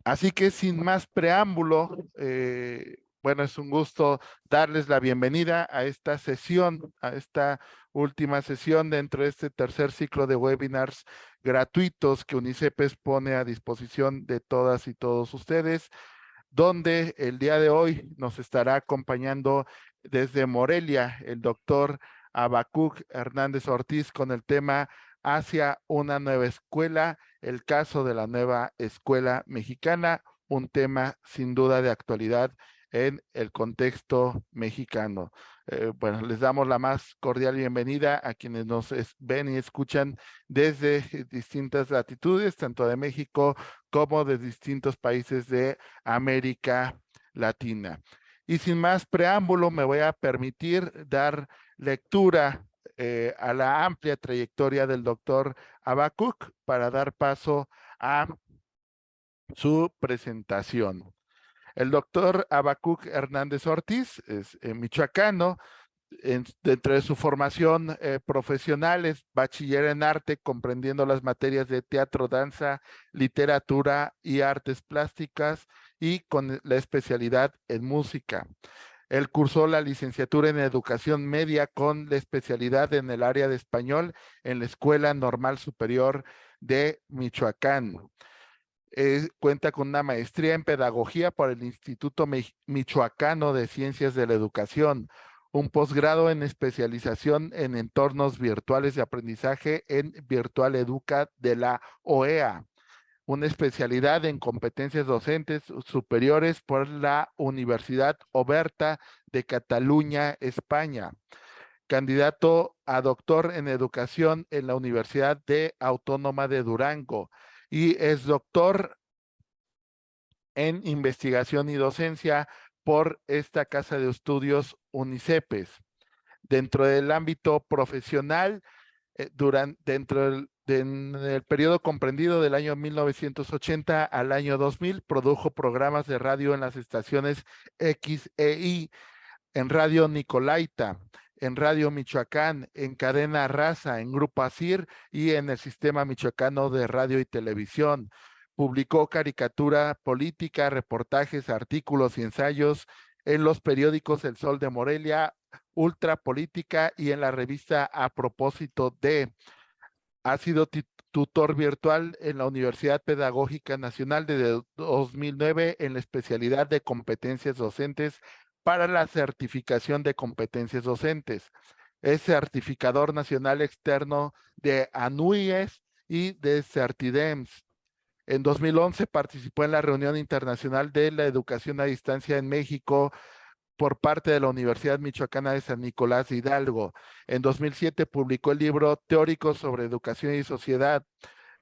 Así que sin más preámbulo, bueno, es un gusto darles la bienvenida a esta sesión, a esta última sesión dentro de este tercer ciclo de webinars gratuitos que UNICEPES pone a disposición de todas y todos ustedes, donde el día de hoy nos estará acompañando desde Morelia el doctor Habacuc Hernández Ortiz con el tema Hacia una nueva escuela, el caso de la nueva escuela mexicana, un tema sin duda de actualidad en el contexto mexicano. Bueno, les damos la más cordial bienvenida a quienes nos ven y escuchan desde distintas latitudes, tanto de México como de distintos países de América Latina. Y sin más preámbulo, me voy a permitir dar lectura a la amplia trayectoria del doctor Habacuc para dar paso a su presentación. El doctor Habacuc Hernández Ortiz es michoacano. Dentro de su formación profesional es bachiller en arte, comprendiendo las materias de teatro, danza, literatura y artes plásticas, y con la especialidad en música. Él cursó la licenciatura en educación media con la especialidad en el área de español en la Escuela Normal Superior de Michoacán. Cuenta con una maestría en pedagogía por el Instituto Michoacano de Ciencias de la Educación, un posgrado en especialización en entornos virtuales de aprendizaje en Virtual Educa de la OEA, una especialidad en competencias docentes superiores por la Universidad Oberta de Cataluña, España, candidato a doctor en educación en la Universidad Autónoma de Durango, y es doctor en investigación y docencia por esta Casa de Estudios UNICEPES. Dentro del ámbito profesional, en el periodo comprendido del año 1980 al año 2000, produjo programas de radio en las estaciones X e Y, en Radio Nicolaita, en Radio Michoacán, en Cadena Raza, en Grupo ASIR y en el Sistema Michoacano de Radio y Televisión. Publicó caricatura política, reportajes, artículos y ensayos en los periódicos El Sol de Morelia, Ultra Política y en la revista A Propósito de. Ha sido tutor virtual en la Universidad Pedagógica Nacional desde 2009 en la especialidad de competencias docentes para la certificación de competencias docentes. Es certificador nacional externo de ANUIES y de CertiDEMS. En 2011 participó en la reunión internacional de la educación a distancia en México por parte de la Universidad Michoacana de San Nicolás de Hidalgo. En 2007 publicó el libro Teóricos sobre Educación y Sociedad,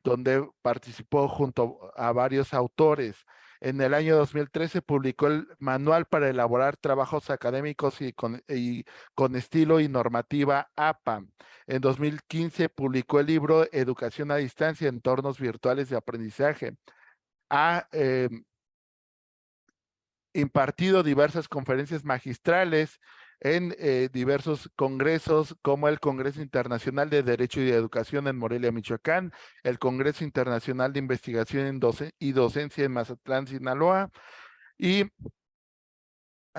donde participó junto a varios autores. En el año 2013 publicó el Manual para elaborar trabajos académicos con estilo y normativa APA. En 2015 publicó el libro Educación a Distancia, Entornos Virtuales de Aprendizaje. Ha impartido diversas conferencias magistrales en diversos congresos, como el Congreso Internacional de Derecho y de Educación en Morelia, Michoacán, el Congreso Internacional de Investigación y Docencia en Mazatlán, Sinaloa, y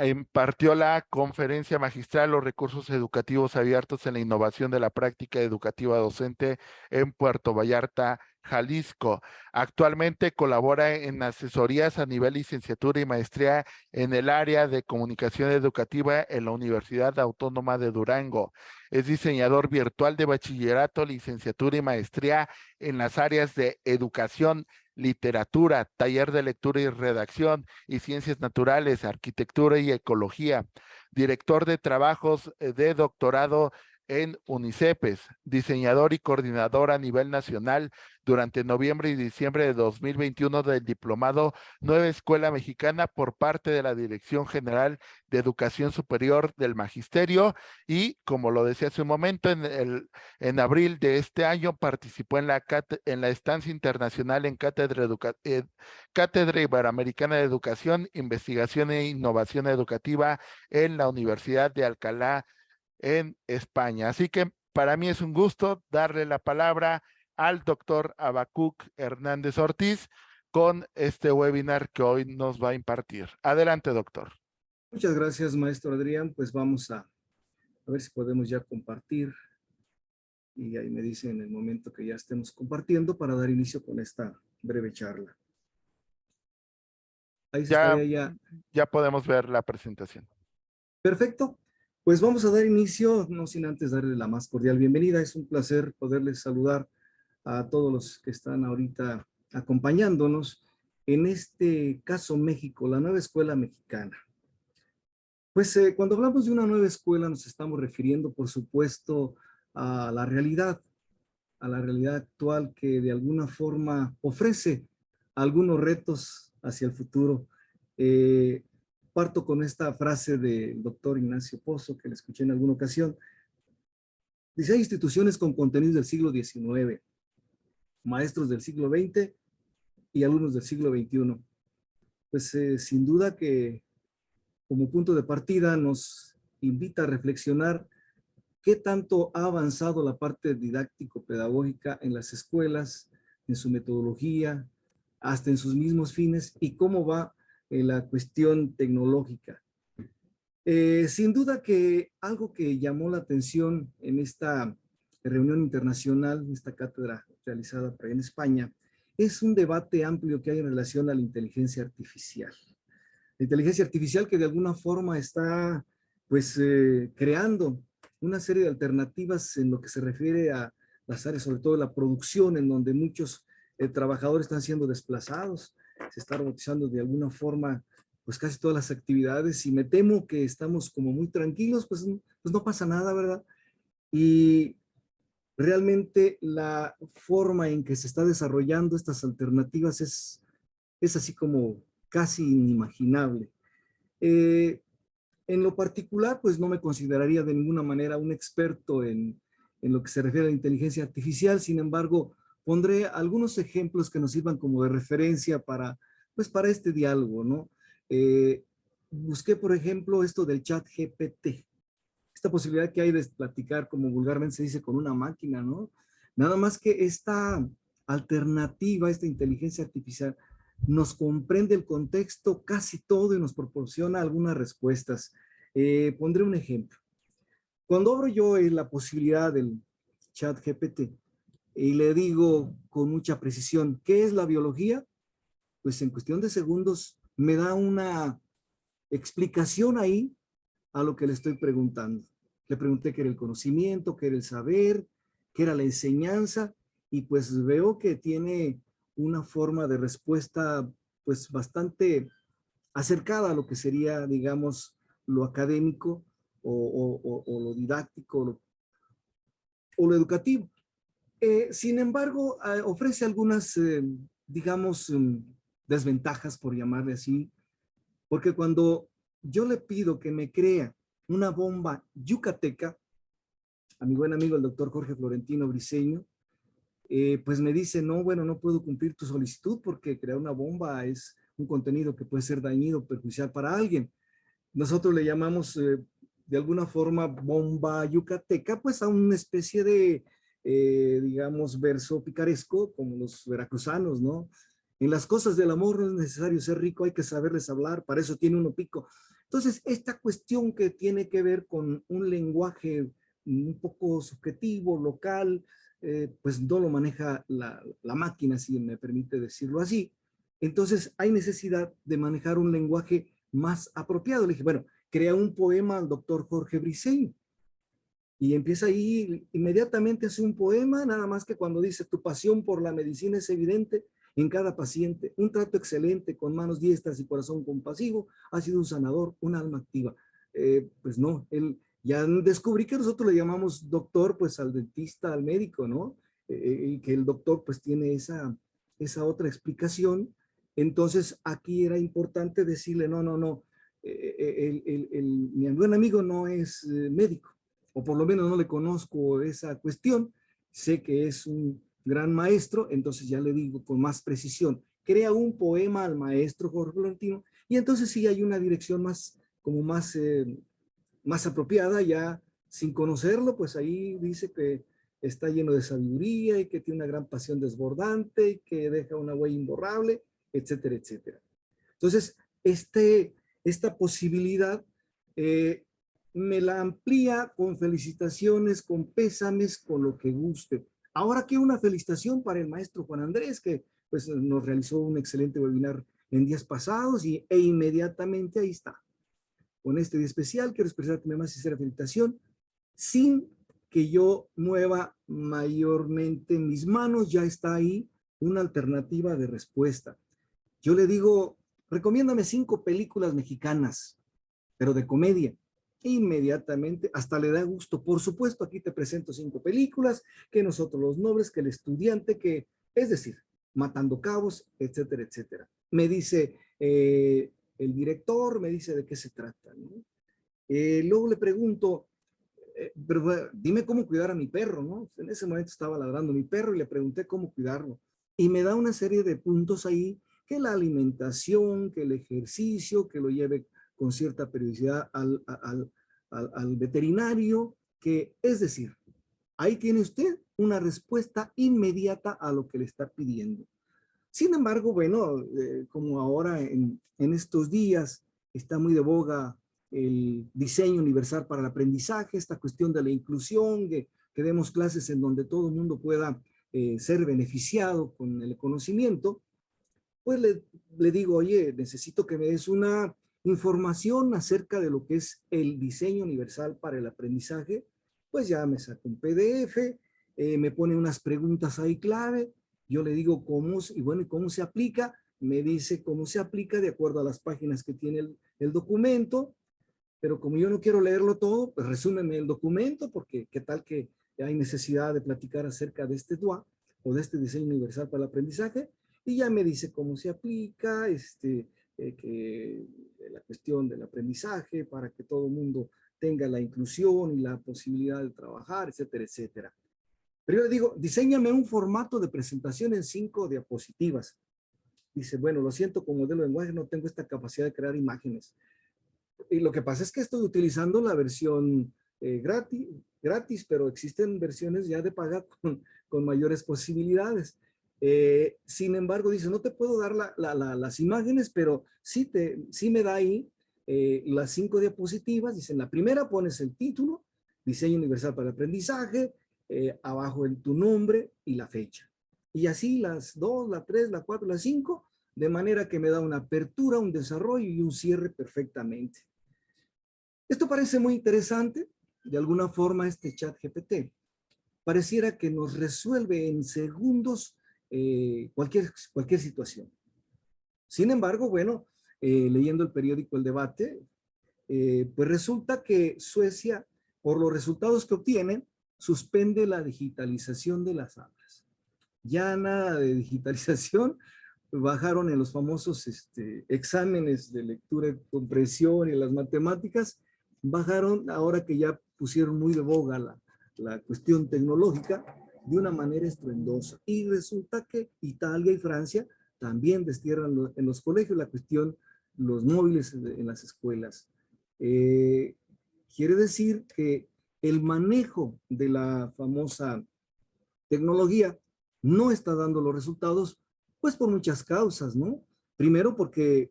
impartió la conferencia magistral Los recursos educativos abiertos en la innovación de la práctica educativa docente en Puerto Vallarta, Jalisco. Actualmente colabora en asesorías a nivel licenciatura y maestría en el área de comunicación educativa en la Universidad Autónoma de Durango. Es diseñador virtual de bachillerato, licenciatura y maestría en las áreas de educación, literatura, taller de lectura y redacción y ciencias naturales, arquitectura y ecología, director de trabajos de doctorado en UNICEPES, diseñador y coordinador a nivel nacional durante noviembre y diciembre de 2021 del diplomado Nueva Escuela Mexicana por parte de la Dirección General de Educación Superior del Magisterio, y, como lo decía hace un momento, en abril de este año participó en la estancia internacional en Cátedra Iberoamericana de Educación, Investigación e Innovación Educativa en la Universidad de Alcalá, en España. Así que para mí es un gusto darle la palabra al doctor Habacuc Hernández Ortiz con este webinar que hoy nos va a impartir. Adelante, doctor. Muchas gracias, maestro Adrián. Pues vamos a ver si podemos ya compartir. Y ahí me dice en el momento que ya estemos compartiendo para dar inicio con esta breve charla. Ahí se Ya, estaría ya. ya podemos ver la presentación. Perfecto. Pues vamos a dar inicio, no sin antes darle la más cordial bienvenida. Es un placer poderles saludar a todos los que están ahorita acompañándonos en este caso México, la nueva escuela mexicana. Pues cuando hablamos de una nueva escuela nos estamos refiriendo, por supuesto, a la realidad actual que de alguna forma ofrece algunos retos hacia el futuro. Parto con esta frase del doctor Ignacio Pozo, que le escuché en alguna ocasión. Dice, hay instituciones con contenidos del siglo XIX, maestros del siglo XX y alumnos del siglo XXI. Pues sin duda que como punto de partida nos invita a reflexionar qué tanto ha avanzado la parte didáctico-pedagógica en las escuelas, en su metodología, hasta en sus mismos fines, y cómo va la cuestión tecnológica. Sin duda que algo que llamó la atención en esta reunión internacional, esta cátedra realizada por ahí en España, es un debate amplio que hay en relación a la inteligencia artificial. La inteligencia artificial que de alguna forma está pues creando una serie de alternativas en lo que se refiere a las áreas, sobre todo la producción, en donde muchos trabajadores están siendo desplazados, se está robotizando de alguna forma pues casi todas las actividades, y me temo que estamos como muy tranquilos, pues no pasa nada, ¿verdad? Y realmente la forma en que se está desarrollando estas alternativas es así como casi inimaginable. En lo particular, pues no me consideraría de ninguna manera un experto en lo que se refiere a la inteligencia artificial. Sin embargo, pondré algunos ejemplos que nos sirvan como de referencia pues para este diálogo, ¿no? Busqué, por ejemplo, esto del chat GPT, esta posibilidad que hay de platicar, como vulgarmente se dice, con una máquina, ¿no? Nada más que esta alternativa, esta inteligencia artificial, nos comprende el contexto casi todo y nos proporciona algunas respuestas. Pondré un ejemplo. Cuando abro yo la posibilidad del chat GPT y le digo con mucha precisión, ¿qué es la biología? Pues en cuestión de segundos me da una explicación ahí a lo que le estoy preguntando. Le pregunté qué era el conocimiento, qué era el saber, qué era la enseñanza, y pues veo que tiene una forma de respuesta pues bastante acercada a lo que sería, digamos, lo académico o lo didáctico o lo educativo. Sin embargo, ofrece algunas, digamos, desventajas, por llamarle así, porque cuando yo le pido que me crea una bomba yucateca, a mi buen amigo el doctor Jorge Florentino Briceño, pues me dice, no, bueno, no puedo cumplir tu solicitud porque crear una bomba es un contenido que puede ser dañino o perjudicial para alguien. Nosotros le llamamos de alguna forma bomba yucateca, pues a una especie de, digamos, verso picaresco, como los veracruzanos, ¿no? En las cosas del amor no es necesario ser rico, hay que saberles hablar, para eso tiene uno pico. Entonces, esta cuestión que tiene que ver con un lenguaje un poco subjetivo, local, pues no lo maneja la máquina, si me permite decirlo así. Entonces, hay necesidad de manejar un lenguaje más apropiado. Le dije, bueno, crea un poema al doctor Jorge Briceño. Y empieza ahí, inmediatamente hace un poema, nada más que cuando dice, tu pasión por la medicina es evidente en cada paciente, un trato excelente con manos diestras y corazón compasivo, ha sido un sanador, un alma activa. Pues no, él ya descubrí que nosotros le llamamos doctor, pues al dentista, al médico, ¿no? Y que el doctor pues tiene esa otra explicación. Entonces aquí era importante decirle, no, no, no, mi buen amigo no es médico, o por lo menos no le conozco esa cuestión. Sé que es un gran maestro, entonces ya le digo con más precisión, crea un poema al maestro Jorge Florentino, y entonces sí hay una dirección más, como más apropiada, ya sin conocerlo, pues ahí dice que está lleno de sabiduría y que tiene una gran pasión desbordante y que deja una huella imborrable, etcétera, etcétera. Entonces, esta posibilidad me la amplía con felicitaciones, con pésames, con lo que guste. Ahora quiero una felicitación para el maestro Juan Andrés, que pues, nos realizó un excelente webinar en días pasados e inmediatamente ahí está. Con este día especial quiero expresarte mi más sincera felicitación sin que yo mueva mayormente mis manos, ya está ahí una alternativa de respuesta. Yo le digo, recomiéndame 5 películas mexicanas, pero de comedia. Inmediatamente, hasta le da gusto. Por supuesto, aquí te presento 5 películas, que Nosotros los Nobles, que El Estudiante, que, es decir, Matando Cabos, etcétera, etcétera. Me dice el director, me dice de qué se trata, ¿no? Luego le pregunto, pero dime cómo cuidar a mi perro, ¿no? En ese momento estaba ladrando mi perro y le pregunté cómo cuidarlo. Y me da una serie de puntos ahí, que la alimentación, que el ejercicio, que lo lleve con cierta periodicidad al veterinario, que es decir, ahí tiene usted una respuesta inmediata a lo que le está pidiendo. Sin embargo, bueno, como ahora en estos días está muy de boga el diseño universal para el aprendizaje, esta cuestión de la inclusión, que demos clases en donde todo el mundo pueda ser beneficiado con el conocimiento, pues le digo, oye, necesito que me des una información acerca de lo que es el diseño universal para el aprendizaje. Pues ya me saco un PDF, me pone unas preguntas ahí clave, yo le digo cómo, y bueno, ¿y cómo se aplica? Me dice cómo se aplica de acuerdo a las páginas que tiene el documento, pero como yo no quiero leerlo todo, pues resúmeme el documento, porque qué tal que hay necesidad de platicar acerca de este DUA o de este diseño universal para el aprendizaje, y ya me dice cómo se aplica, la cuestión del aprendizaje para que todo el mundo tenga la inclusión y la posibilidad de trabajar, etcétera, etcétera. Pero yo le digo, diséñame un formato de presentación en 5 diapositivas. Dice, bueno, lo siento, como modelo de lenguaje no tengo esta capacidad de crear imágenes. Y lo que pasa es que estoy utilizando la versión gratis, pero existen versiones ya de paga con mayores posibilidades. Sin embargo, dice, no te puedo dar las imágenes, pero sí me da ahí las 5 diapositivas. Dice, en la primera pones el título, Diseño Universal para el Aprendizaje, abajo tu nombre y la fecha. Y así las 2, la 3, la 4, la 5, de manera que me da una apertura, un desarrollo y un cierre perfectamente. Esto parece muy interesante. De alguna forma, este chat GPT pareciera que nos resuelve en segundos cualquier situación. Sin embargo, bueno, leyendo el periódico El Debate, pues resulta que Suecia, por los resultados que obtienen, suspende la digitalización de las aulas. Ya nada de digitalización, bajaron en los famosos exámenes de lectura y comprensión y las matemáticas, bajaron ahora que ya pusieron muy de boga la cuestión tecnológica de una manera estruendosa. Y resulta que Italia y Francia también destierran en los colegios la cuestión, los móviles en las escuelas. Quiere decir que el manejo de la famosa tecnología no está dando los resultados, pues por muchas causas, ¿no? Primero porque,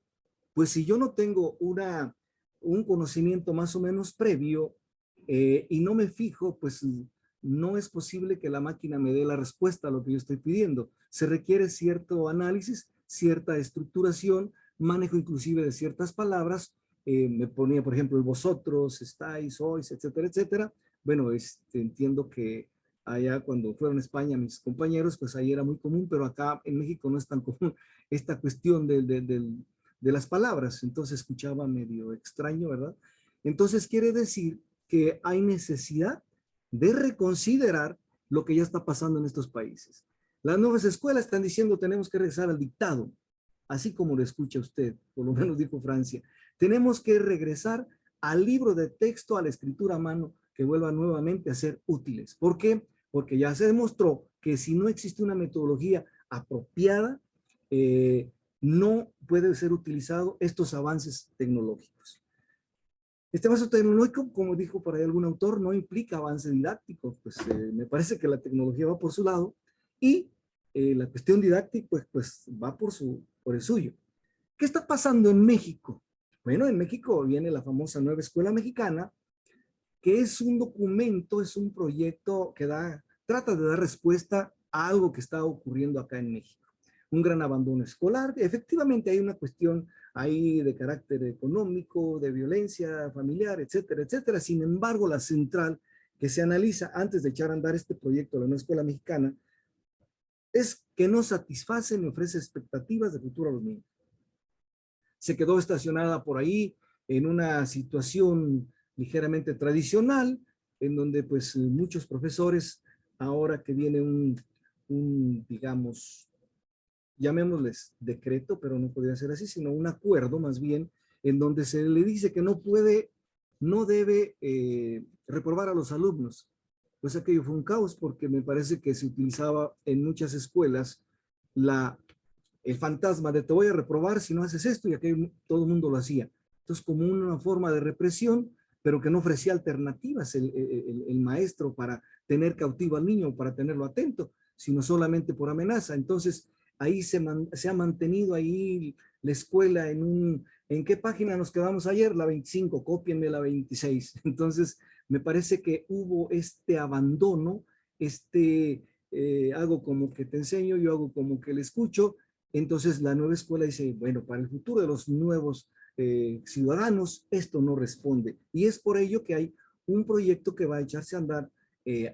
pues si yo no tengo un conocimiento más o menos previo y no me fijo, pues no es posible que la máquina me dé la respuesta a lo que yo estoy pidiendo. Se requiere cierto análisis, cierta estructuración, manejo inclusive de ciertas palabras. Me ponía, por ejemplo, el vosotros, estáis, sois, etcétera, etcétera. Bueno, entiendo que allá cuando fueron a España mis compañeros, pues ahí era muy común, pero acá en México no es tan común esta cuestión de las palabras. Entonces escuchaba medio extraño, ¿verdad? Entonces quiere decir que hay necesidad de reconsiderar lo que ya está pasando en estos países. Las nuevas escuelas están diciendo tenemos que regresar al dictado, así como lo escucha usted, por lo menos dijo Francia. Tenemos que regresar al libro de texto, a la escritura a mano, que vuelvan nuevamente a ser útiles. ¿Por qué? Porque ya se demostró que si no existe una metodología apropiada, no puede ser utilizado estos avances tecnológicos. Este avance tecnológico, como dijo por ahí algún autor, no implica avance didáctico, pues me parece que la tecnología va por su lado y la cuestión didáctica pues va por por el suyo. ¿Qué está pasando en México? Bueno, en México viene la famosa Nueva Escuela Mexicana, que es un documento, es un proyecto que trata de dar respuesta a algo que está ocurriendo acá en México. Un gran abandono escolar. Efectivamente hay una cuestión ahí de carácter económico, de violencia familiar, etcétera, etcétera. Sin embargo, la central que se analiza antes de echar a andar este proyecto de la Nueva Escuela Mexicana es que no satisface ni ofrece expectativas de futuro a los niños. Se quedó estacionada por ahí en una situación ligeramente tradicional, en donde pues muchos profesores, ahora que viene digamos, llamémosles decreto, pero no podría ser así, sino un acuerdo más bien, en donde se le dice que no debe reprobar a los alumnos. Pues aquello fue un caos, porque me parece que se utilizaba en muchas escuelas el fantasma de te voy a reprobar si no haces esto, y aquello todo el mundo lo hacía. Entonces, como una forma de represión, pero que no ofrecía alternativas el maestro para tener cautivo al niño, para tenerlo atento, sino solamente por amenaza. Entonces, ahí se ha mantenido ahí la escuela ¿en qué página nos quedamos ayer? La 25, cópienme la 26. Entonces, me parece que hubo este abandono, hago como que te enseño, yo hago como que le escucho. Entonces, la nueva escuela dice, bueno, para el futuro de los nuevos ciudadanos, esto no responde. Y es por ello que hay un proyecto que va a echarse a andar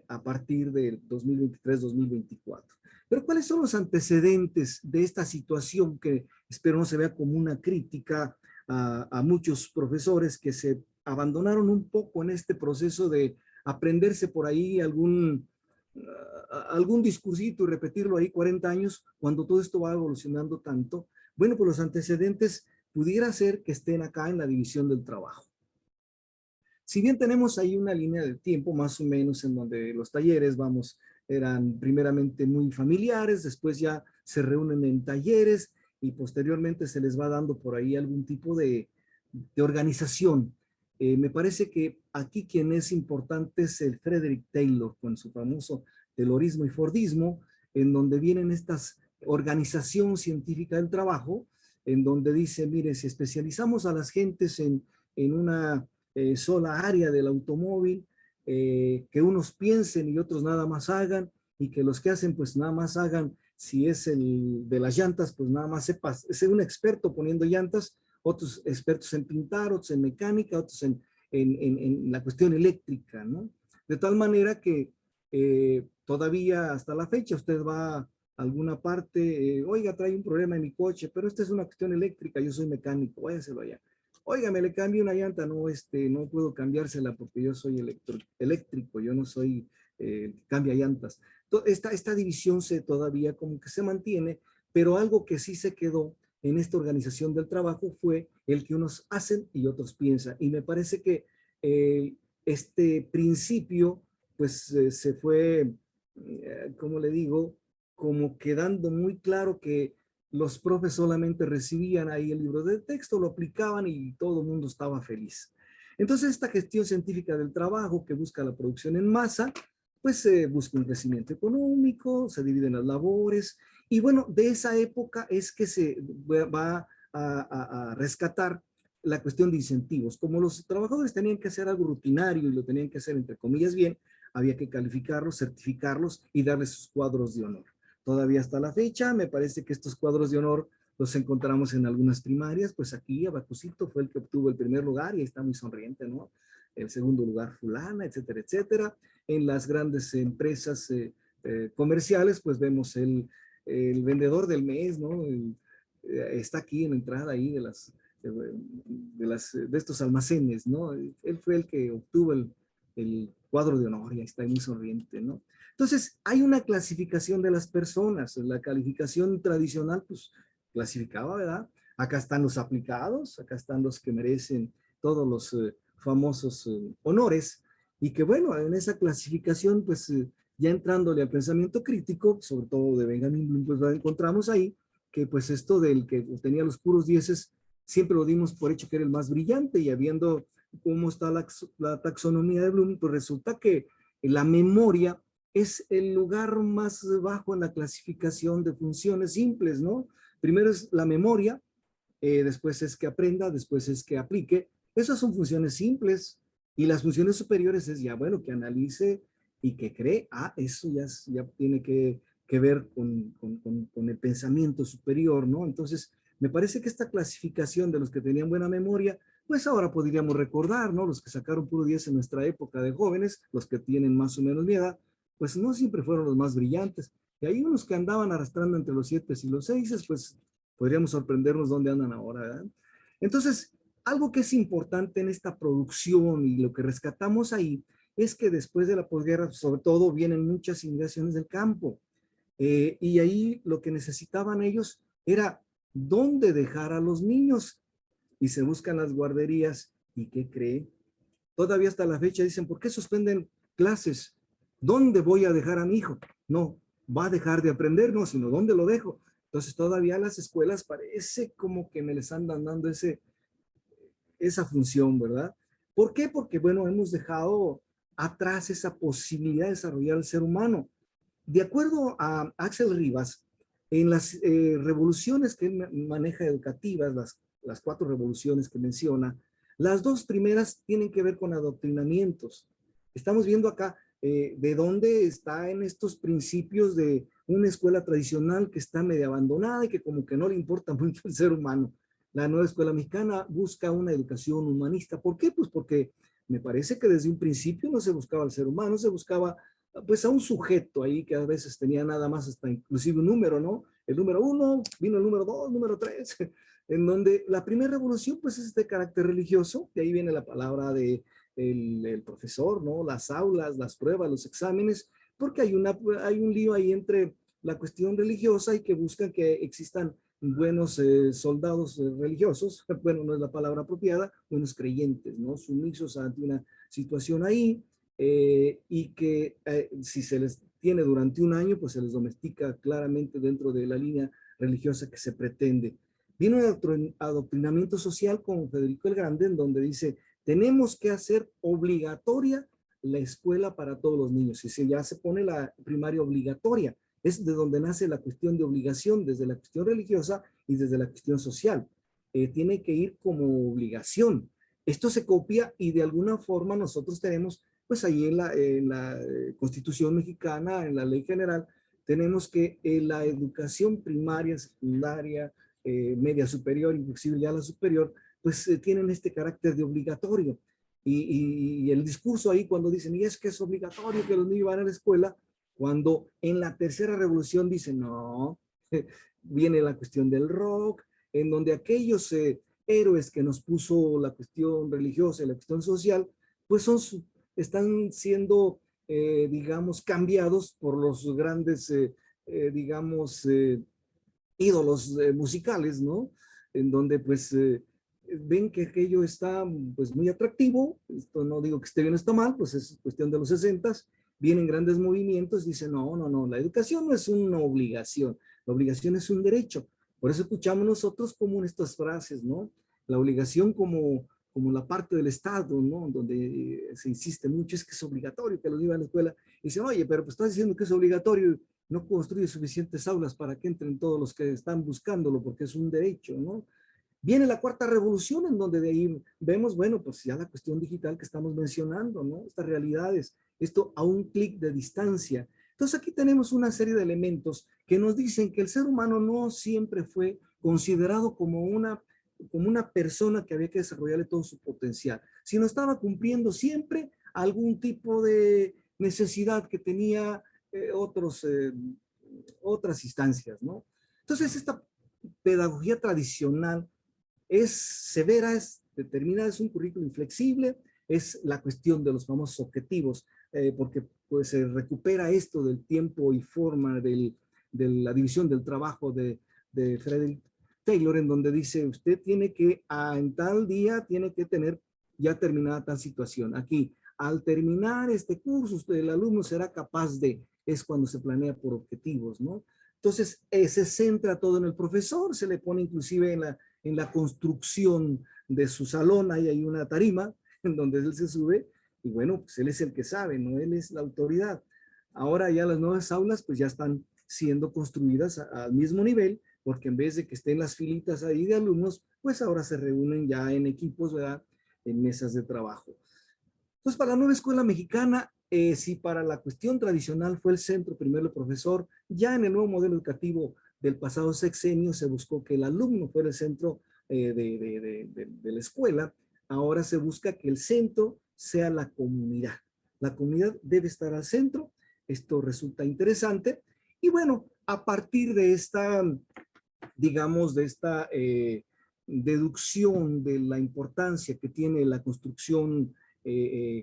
a partir del 2023-2024. Pero ¿cuáles son los antecedentes de esta situación que espero no se vea como una crítica a muchos profesores que se abandonaron un poco en este proceso de aprenderse por ahí algún discursito y repetirlo ahí 40 años cuando todo esto va evolucionando tanto? Bueno, pues los antecedentes pudiera ser que estén acá en la división del trabajo. Si bien tenemos ahí una línea de tiempo más o menos en donde los talleres, eran primeramente muy familiares, después ya se reúnen en talleres y posteriormente se les va dando por ahí algún tipo de organización. Me parece que aquí quien es importante es el Frederick Taylor con su famoso Taylorismo y Fordismo, en donde vienen estas organización científica del trabajo, en donde dice, mire, si especializamos a las gentes en una sola área del automóvil, que unos piensen y otros nada más hagan, y que los que hacen pues nada más hagan, si es el de las llantas, pues nada más sepas, ser un experto poniendo llantas, otros expertos en pintar, otros en mecánica, otros en la cuestión eléctrica, ¿no? De tal manera que todavía hasta la fecha usted va a alguna parte, oiga, trae un problema en mi coche, pero esta es una cuestión eléctrica, yo soy mecánico, váyaselo allá. Oiga, me le cambio una llanta, no, no puedo cambiársela porque yo soy eléctrico, yo no soy cambia llantas. Esta división todavía como que se mantiene, pero algo que sí se quedó en esta organización del trabajo fue el que unos hacen y otros piensan. Y me parece que este principio, pues se fue, ¿cómo le digo? Como quedando muy claro que los profes solamente recibían ahí el libro de texto, lo aplicaban y todo el mundo estaba feliz. Entonces, esta gestión científica del trabajo que busca la producción en masa, pues se busca un crecimiento económico, se dividen las labores, y bueno, de esa época es que se va a rescatar la cuestión de incentivos. Como los trabajadores tenían que hacer algo rutinario y lo tenían que hacer entre comillas bien, había que calificarlos, certificarlos y darles sus cuadros de honor. Todavía hasta la fecha, me parece que estos cuadros de honor los encontramos en algunas primarias, pues aquí Abacucito fue el que obtuvo el primer lugar y está muy sonriente, ¿no? El segundo lugar fulana, etcétera, etcétera. En las grandes empresas comerciales, pues vemos el vendedor del mes, ¿no? Está aquí en la entrada ahí de estos almacenes, ¿no? Él fue el que obtuvo el cuadro de honor y ahí está muy sonriente, ¿no? Entonces, hay una clasificación de las personas. La calificación tradicional, pues, clasificaba, ¿verdad? Acá están los aplicados, acá están los que merecen todos los famosos honores, y que bueno, en esa clasificación, pues, ya entrándole al pensamiento crítico, sobre todo de Benjamin Bloom, pues lo encontramos ahí, que pues esto del que tenía los puros dieces, siempre lo dimos por hecho que era el más brillante, y habiendo cómo está la taxonomía de Bloom, pues resulta que la memoria es el lugar más bajo en la clasificación de funciones simples, ¿no? Primero es la memoria, después es que aprenda, después es que aplique. Esas son funciones simples. Y las funciones superiores es ya, bueno, que analice y que cree. Eso ya tiene que ver con el pensamiento superior, ¿no? Entonces, me parece que esta clasificación de los que tenían buena memoria, pues ahora podríamos recordar, ¿no? Los que sacaron puro 10 en nuestra época de jóvenes, los que tienen más o menos mi edad, pues no siempre fueron los más brillantes. Y hay unos que andaban arrastrando entre los 7 y los 6, pues podríamos sorprendernos dónde andan ahora, ¿verdad? Entonces, algo que es importante en esta producción y lo que rescatamos ahí es que después de la posguerra, sobre todo, vienen muchas inmigraciones del campo. Y ahí lo que necesitaban ellos era dónde dejar a los niños. Y se buscan las guarderías. ¿Y qué cree? Todavía hasta la fecha dicen, ¿por qué suspenden clases? ¿Dónde voy a dejar a mi hijo? No, va a dejar de aprender, no, sino ¿dónde lo dejo? Entonces todavía las escuelas parece como que me les andan dando esa función, ¿verdad? ¿Por qué? Porque, bueno, hemos dejado atrás esa posibilidad de desarrollar el ser humano. De acuerdo a Axel Rivas, en las revoluciones que él maneja educativas, las 4 revoluciones que menciona, las 2 primeras tienen que ver con adoctrinamientos. Estamos viendo acá de dónde está en estos principios de una escuela tradicional que está medio abandonada y que como que no le importa mucho el ser humano. La nueva escuela mexicana busca una educación humanista. ¿Por qué? Pues porque me parece que desde un principio no se buscaba al ser humano, se buscaba pues a un sujeto ahí que a veces tenía nada más hasta inclusive un número, ¿no? El número 1, vino el número 2, número 3, en donde la primera revolución pues es de carácter religioso, de ahí viene la palabra de el profesor, ¿no? Las aulas, las pruebas, los exámenes, porque hay un lío ahí entre la cuestión religiosa y que buscan que existan buenos soldados religiosos, bueno, no es la palabra apropiada, buenos creyentes, ¿no? Sumisos ante una situación ahí, y que si se les tiene durante un año, pues se les domestica claramente dentro de la línea religiosa que se pretende. Viene un adoctrinamiento social con Federico el Grande, en donde dice, tenemos que hacer obligatoria la escuela para todos los niños. Y si ya se pone la primaria obligatoria, es de donde nace la cuestión de obligación, desde la cuestión religiosa y desde la cuestión social. Tiene que ir como obligación. Esto se copia y de alguna forma nosotros tenemos, pues ahí en la Constitución mexicana, en la ley general, tenemos que la educación primaria, secundaria, media superior, inclusive ya la superior, pues tienen este carácter de obligatorio. Y el discurso ahí cuando dicen, y es que es obligatorio que los niños van a la escuela, cuando en la tercera revolución dicen, no, viene la cuestión del rock, en donde aquellos héroes que nos puso la cuestión religiosa y la cuestión social, pues están siendo, digamos, cambiados por los grandes, digamos, ídolos musicales, ¿no? En donde pues ven que aquello está pues muy atractivo, esto no digo que esté bien o está mal, pues es cuestión de los 60s, vienen grandes movimientos, dicen, no, no, no, la educación no es una obligación, la obligación es un derecho. Por eso escuchamos nosotros como estas frases, ¿no? La obligación como la parte del Estado, ¿no? Donde se insiste mucho, es que es obligatorio que los niños vayan a la escuela. Y dicen, oye, pero pues estás diciendo que es obligatorio, no construye suficientes aulas para que entren todos los que están buscándolo, porque es un derecho, ¿no? Viene la cuarta revolución, en donde de ahí vemos, bueno, pues ya la cuestión digital que estamos mencionando, ¿no? Estas realidades, esto a un clic de distancia. Entonces aquí tenemos una serie de elementos que nos dicen que el ser humano no siempre fue considerado como una persona que había que desarrollarle todo su potencial, sino estaba cumpliendo siempre algún tipo de necesidad que tenía otras instancias, ¿no? Entonces esta pedagogía tradicional es severa, es determinada, es un currículo inflexible, es la cuestión de los famosos objetivos, porque pues se recupera esto del tiempo y forma de la división del trabajo de Frederick Taylor, en donde dice, usted tiene que, en tal día, tiene que tener ya terminada tal situación. Aquí, al terminar este curso, el alumno será capaz es cuando se planea por objetivos, ¿no? Entonces, se centra todo en el profesor, se le pone inclusive en la construcción de su salón, ahí hay una tarima en donde él se sube, y bueno, pues él es el que sabe, ¿no? Él es la autoridad. Ahora ya las nuevas aulas pues ya están siendo construidas al mismo nivel, porque en vez de que estén las filitas ahí de alumnos, pues ahora se reúnen ya en equipos, ¿verdad? En mesas de trabajo. Entonces, para la nueva escuela mexicana, si para la cuestión tradicional fue el centro primero el profesor, ya en el nuevo modelo educativo del pasado sexenio se buscó que el alumno fuera el centro de la escuela. Ahora se busca que el centro sea la comunidad. La comunidad debe estar al centro. Esto resulta interesante. Y bueno, a partir de esta, digamos, de esta deducción de la importancia que tiene la construcción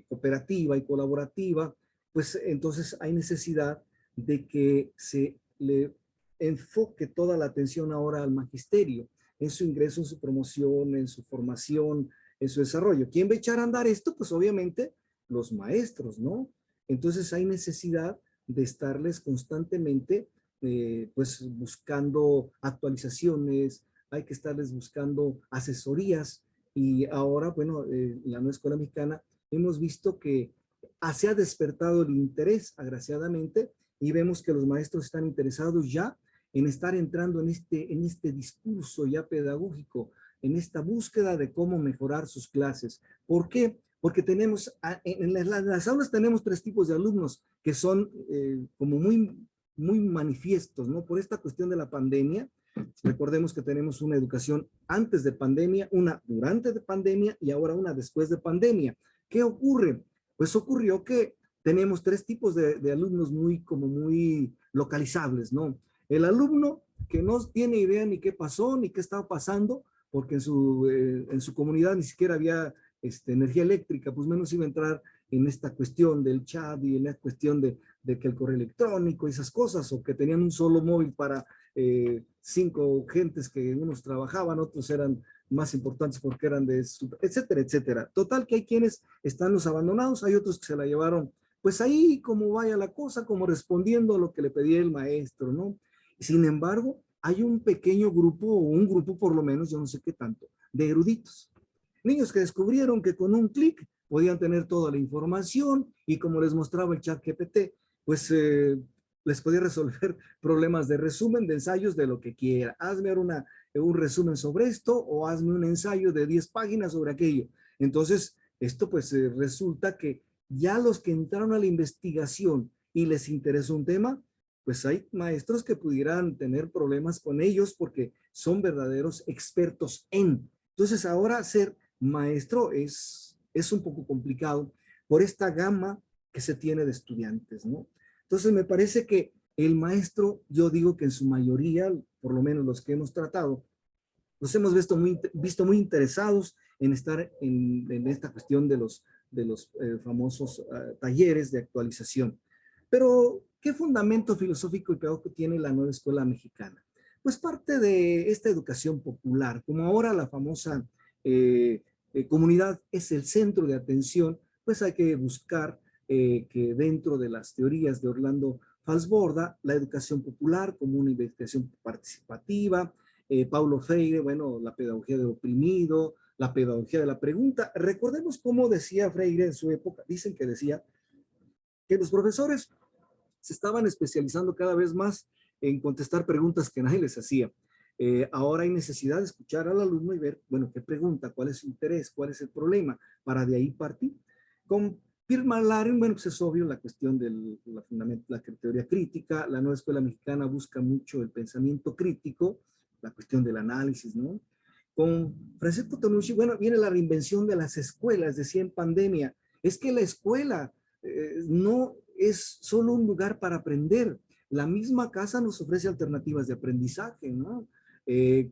cooperativa y colaborativa, pues entonces hay necesidad de que se le enfoque toda la atención ahora al magisterio, en su ingreso, en su promoción, en su formación, en su desarrollo. ¿Quién va a echar a andar esto? Pues obviamente los maestros, ¿no? Entonces hay necesidad de estarles constantemente pues buscando actualizaciones, hay que estarles buscando asesorías y ahora, bueno, la nueva escuela mexicana hemos visto que se ha despertado el interés, agraciadamente, y vemos que los maestros están interesados ya en estar entrando en este discurso ya pedagógico, en esta búsqueda de cómo mejorar sus clases. ¿Por qué? Porque tenemos, en las aulas tenemos tres tipos de alumnos que son como muy manifiestos, ¿no? Por esta cuestión de la pandemia, recordemos que tenemos una educación antes de pandemia, una durante de pandemia y ahora una después de pandemia. ¿Qué ocurre? Pues ocurrió que tenemos tres tipos de alumnos como muy localizables, ¿no? El alumno que no tiene idea ni qué pasó, ni qué estaba pasando, porque en su comunidad ni siquiera había energía eléctrica, pues menos iba a entrar en esta cuestión del chat y en la cuestión de que el correo electrónico y esas cosas, o que tenían un solo móvil para 5 gentes que unos trabajaban, otros eran más importantes porque eran etcétera, etcétera. Total que hay quienes están los abandonados, hay otros que se la llevaron, pues ahí como vaya la cosa, como respondiendo a lo que le pedía el maestro, ¿no? Sin embargo, hay un pequeño grupo, o un grupo por lo menos, yo no sé qué tanto, de eruditos. Niños que descubrieron que con un clic podían tener toda la información y como les mostraba el chat GPT, pues les podía resolver problemas de resumen, de ensayos, de lo que quiera. Hazme ahora un resumen sobre esto o hazme un ensayo de 10 páginas sobre aquello. Entonces, esto pues resulta que ya los que entraron a la investigación y les interesó un tema, pues hay maestros que pudieran tener problemas con ellos porque son verdaderos expertos en. Entonces, ahora ser maestro es un poco complicado por esta gama que se tiene de estudiantes, ¿no? Entonces, me parece que el maestro, yo digo que en su mayoría, por lo menos los que hemos tratado, nos hemos visto muy interesados en estar en esta cuestión de los famosos talleres de actualización. Pero, ¿qué fundamento filosófico y pedagógico tiene la nueva escuela mexicana? Pues parte de esta educación popular, como ahora la famosa comunidad es el centro de atención, pues hay que buscar que dentro de las teorías de Orlando Falsborda, la educación popular como una investigación participativa, Paulo Freire, bueno, la pedagogía del oprimido, la pedagogía de la pregunta. Recordemos cómo decía Freire en su época, dicen que decía que los profesores se estaban especializando cada vez más en contestar preguntas que nadie les hacía. Ahora hay necesidad de escuchar al alumno y ver, bueno, qué pregunta, cuál es su interés, cuál es el problema, para de ahí partir. Con Pierre Malaren, bueno, pues es obvio la cuestión de la teoría crítica, la nueva escuela mexicana busca mucho el pensamiento crítico, la cuestión del análisis, ¿no? Con Francesco Tonucci, bueno, viene la reinvención de las escuelas, decía en pandemia, es que la escuela no es solo un lugar para aprender, la misma casa nos ofrece alternativas de aprendizaje, ¿no?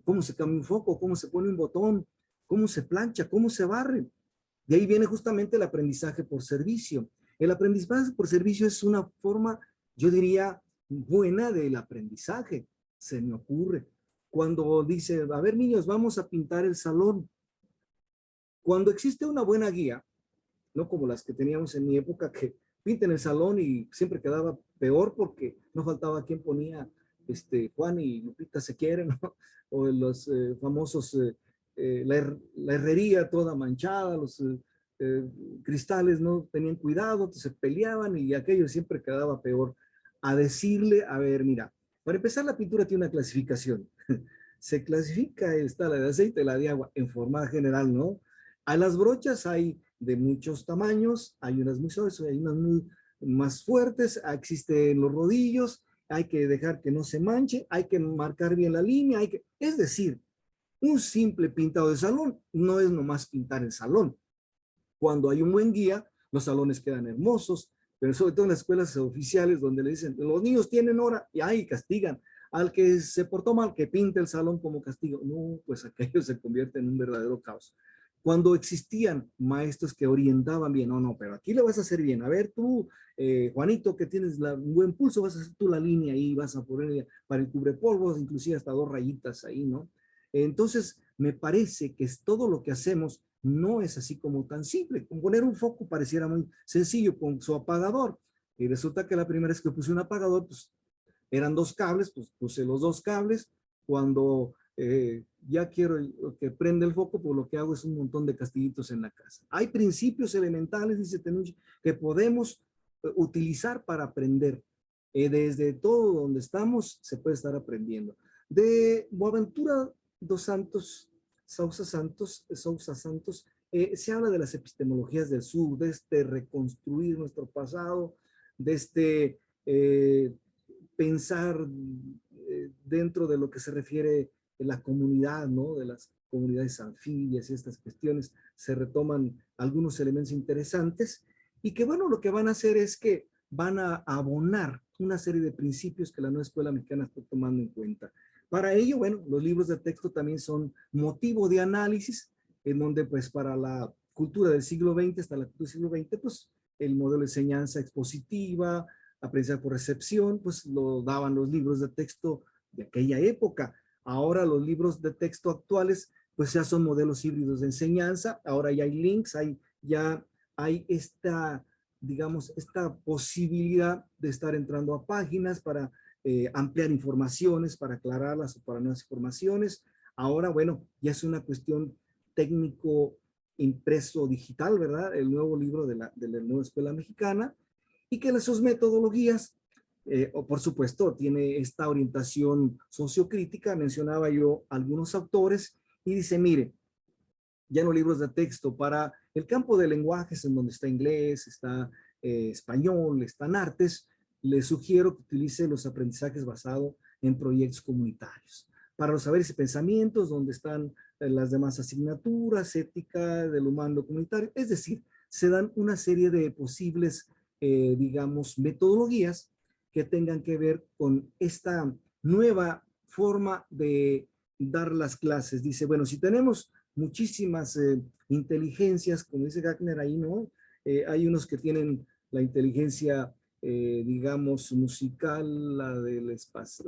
Cómo se cambia un foco, cómo se pone un botón, cómo se plancha, cómo se barre. De ahí viene justamente el aprendizaje por servicio. El aprendizaje por servicio es una forma, yo diría, buena del aprendizaje, se me ocurre. Cuando dice, a ver niños, vamos a pintar el salón. Cuando existe una buena guía, no como las que teníamos en mi época, que pinten el salón y siempre quedaba peor porque no faltaba quien ponía Juan y Lupita se quieren, ¿no? O los famosos, la herrería toda manchada, los cristales no tenían cuidado, se peleaban y aquello siempre quedaba peor. A decirle, a ver, mira, Para empezar, la pintura tiene una clasificación. Se clasifica, está la de aceite y la de agua en forma general, ¿no? A las brochas hay de muchos tamaños, hay unas muy suaves, hay unas muy más fuertes, existen los rodillos, hay que dejar que no se manche, hay que marcar bien la línea, es decir, un simple pintado de salón no es nomás pintar el salón. Cuando hay un buen guía, los salones quedan hermosos, pero sobre todo en las escuelas oficiales donde le dicen, los niños tienen hora y ahí castigan al que se portó mal, que pinte el salón como castigo. No, pues aquello se convierte en un verdadero caos. Cuando existían maestros que orientaban bien, no, no, pero aquí lo vas a hacer bien. A ver, tú, Juanito, que tienes un buen pulso, vas a hacer tú la línea ahí, vas a poner para el cubrepolvos, inclusive hasta 2 rayitas ahí, ¿no? Entonces, me parece que es todo lo que hacemos no es así como tan simple. Con poner un foco pareciera muy sencillo con su apagador. Y resulta que la primera vez que puse un apagador, pues eran 2 cables, pues puse los 2 cables. Cuando ya quiero que prenda el foco, pues lo que hago es un montón de castillitos en la casa. Hay principios elementales, dice Tenucci, que podemos utilizar para aprender. Desde todo donde estamos se puede estar aprendiendo. De Boaventura dos Santos, Sousa Santos, se habla de las epistemologías del sur, de este reconstruir nuestro pasado, de este pensar dentro de lo que se refiere a la comunidad, ¿no? De las comunidades anfibias y estas cuestiones, se retoman algunos elementos interesantes y que, bueno, lo que van a hacer es que van a abonar una serie de principios que la nueva escuela mexicana está tomando en cuenta. Para ello, bueno, los libros de texto también son motivo de análisis, en donde pues para la cultura del siglo XX hasta la cultura del siglo XX, pues el modelo de enseñanza expositiva, aprendizaje por recepción, pues lo daban los libros de texto de aquella época. Ahora los libros de texto actuales, pues ya son modelos híbridos de enseñanza, ahora ya hay links, ya hay esta, digamos, esta posibilidad de estar entrando a páginas para ampliar informaciones, para aclararlas o para nuevas informaciones. Ahora, bueno, ya es una cuestión técnico impreso digital, ¿verdad? El nuevo libro de la nueva escuela mexicana, y que sus metodologías, o por supuesto, tiene esta orientación sociocrítica. Mencionaba yo algunos autores y dice, mire, ya en los libros de texto para el campo de lenguajes, en donde está inglés, está español, están artes, les sugiero que utilice los aprendizajes basados en proyectos comunitarios. Para los saberes y pensamientos, donde están las demás asignaturas, ética del humano comunitario, es decir, se dan una serie de posibles, digamos, metodologías que tengan que ver con esta nueva forma de dar las clases. Dice, bueno, si tenemos muchísimas inteligencias, como dice Gagner ahí, ¿no? Hay unos que tienen la inteligencia, digamos, musical, la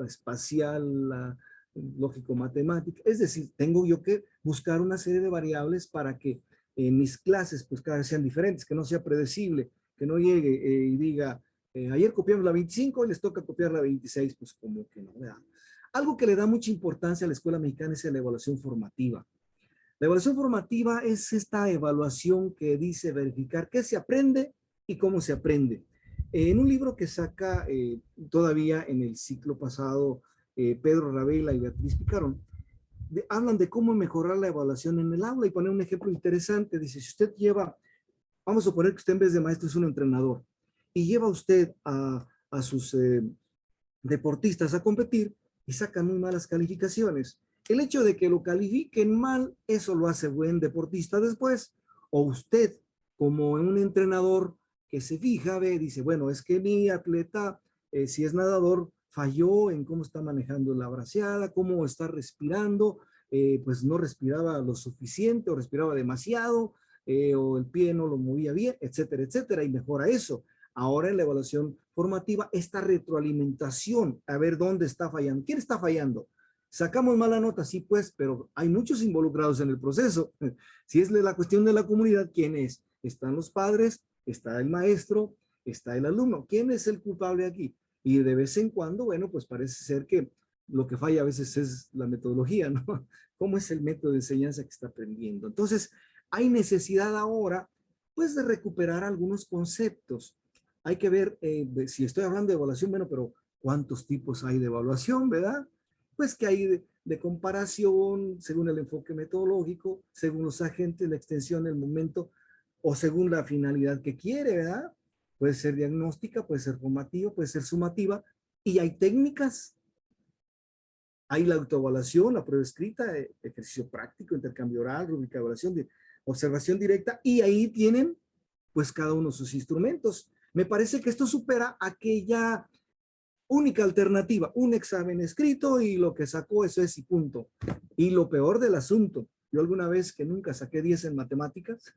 espacial, la lógico-matemática. Es decir, tengo yo que buscar una serie de variables para que mis clases, pues cada vez sean diferentes, que no sea predecible, que no llegue y diga, ayer copiamos la 25 y les toca copiar la 26, pues como que no, ¿verdad? Algo que le da mucha importancia a la escuela mexicana es la evaluación formativa. La evaluación formativa es esta evaluación que dice verificar qué se aprende y cómo se aprende. En un libro que saca todavía en el ciclo pasado Pedro Ravela y Beatriz Picarón, hablan de cómo mejorar la evaluación en el aula y poner un ejemplo interesante. Dice, si usted lleva, vamos a suponer que usted en vez de maestro es un entrenador y lleva usted a sus deportistas a competir y sacan muy malas calificaciones. El hecho de que lo califiquen mal, eso lo hace buen deportista después. O usted, como un entrenador que se fija, ve, dice, bueno, es que mi atleta, si es nadador, falló en cómo está manejando la braceada, cómo está respirando, pues no respiraba lo suficiente o respiraba demasiado, o el pie no lo movía bien, etcétera, etcétera, y mejora eso. Ahora en la evaluación formativa, esta retroalimentación, a ver dónde está fallando. ¿Quién está fallando? Sacamos mala nota, sí, pues, pero hay muchos involucrados en el proceso. Si es la cuestión de la comunidad, ¿quién es? Están los padres, está el maestro, está el alumno. ¿Quién es el culpable aquí? Y de vez en cuando, bueno, pues parece ser que lo que falla a veces es la metodología, ¿no? ¿Cómo es el método de enseñanza que está aprendiendo? Entonces, hay necesidad ahora, pues, de recuperar algunos conceptos. Hay que ver, si estoy hablando de evaluación, bueno, pero ¿Cuántos tipos hay de evaluación, verdad? Pues que hay de comparación según el enfoque metodológico, según los agentes, la extensión, el momento o según la finalidad que quiere, ¿verdad? Puede ser diagnóstica, puede ser formativa, puede ser sumativa y hay técnicas. Hay la autoevaluación, la prueba escrita, ejercicio práctico, intercambio oral, rúbrica de evaluación, observación directa y ahí tienen pues cada uno sus instrumentos. Me parece que esto supera aquella única alternativa, un examen escrito y lo que sacó eso es y punto. Y lo peor del asunto, yo alguna vez que nunca saqué 10 en matemáticas,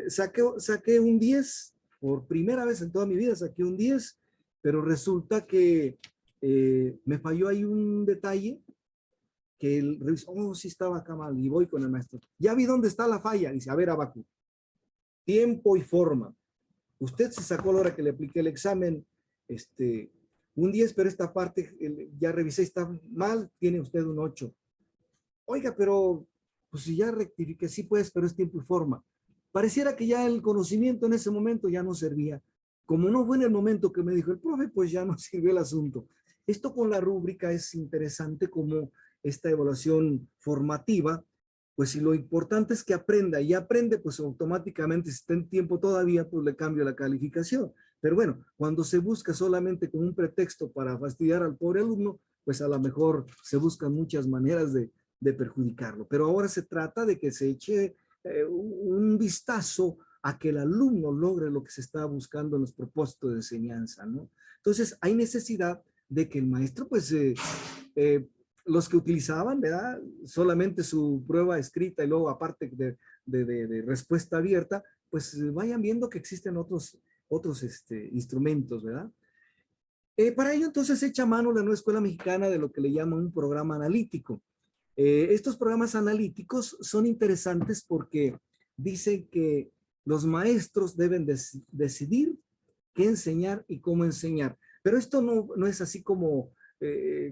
saqué un 10, por primera vez en toda mi vida saqué un 10, pero resulta que me falló ahí un detalle que el revisor, oh, sí estaba acá mal, y voy con el maestro. Ya vi dónde está la falla, dice, a ver, Abacu, tiempo y forma. Usted se sacó a la hora que le apliqué el examen, un 10, pero esta parte ya revisé, está mal, tiene usted un 8. Oiga, pero pues si ya rectifiqué, sí pues, pero es tiempo y forma. Pareciera que ya el conocimiento en ese momento ya no servía. Como no fue en el momento que me dijo el profe, pues ya no sirvió el asunto. Esto con la rúbrica es interesante como esta evaluación formativa, pues si lo importante es que aprenda y aprende, pues automáticamente si está en tiempo todavía, pues le cambio la calificación. Pero bueno, cuando se busca solamente con un pretexto para fastidiar al pobre alumno, pues a lo mejor se buscan muchas maneras de perjudicarlo. Pero ahora se trata de que se eche un vistazo a que el alumno logre lo que se está buscando en los propósitos de enseñanza, ¿no? Entonces, hay necesidad de que el maestro, pues, los que utilizaban, ¿verdad? Solamente su prueba escrita y luego aparte de respuesta abierta, pues vayan viendo que existen otros instrumentos, ¿verdad? Para ello entonces se echa mano la nueva escuela mexicana de lo que le llaman un programa analítico. Estos programas analíticos son interesantes porque dicen que los maestros deben decidir qué enseñar y cómo enseñar. Pero esto no es así como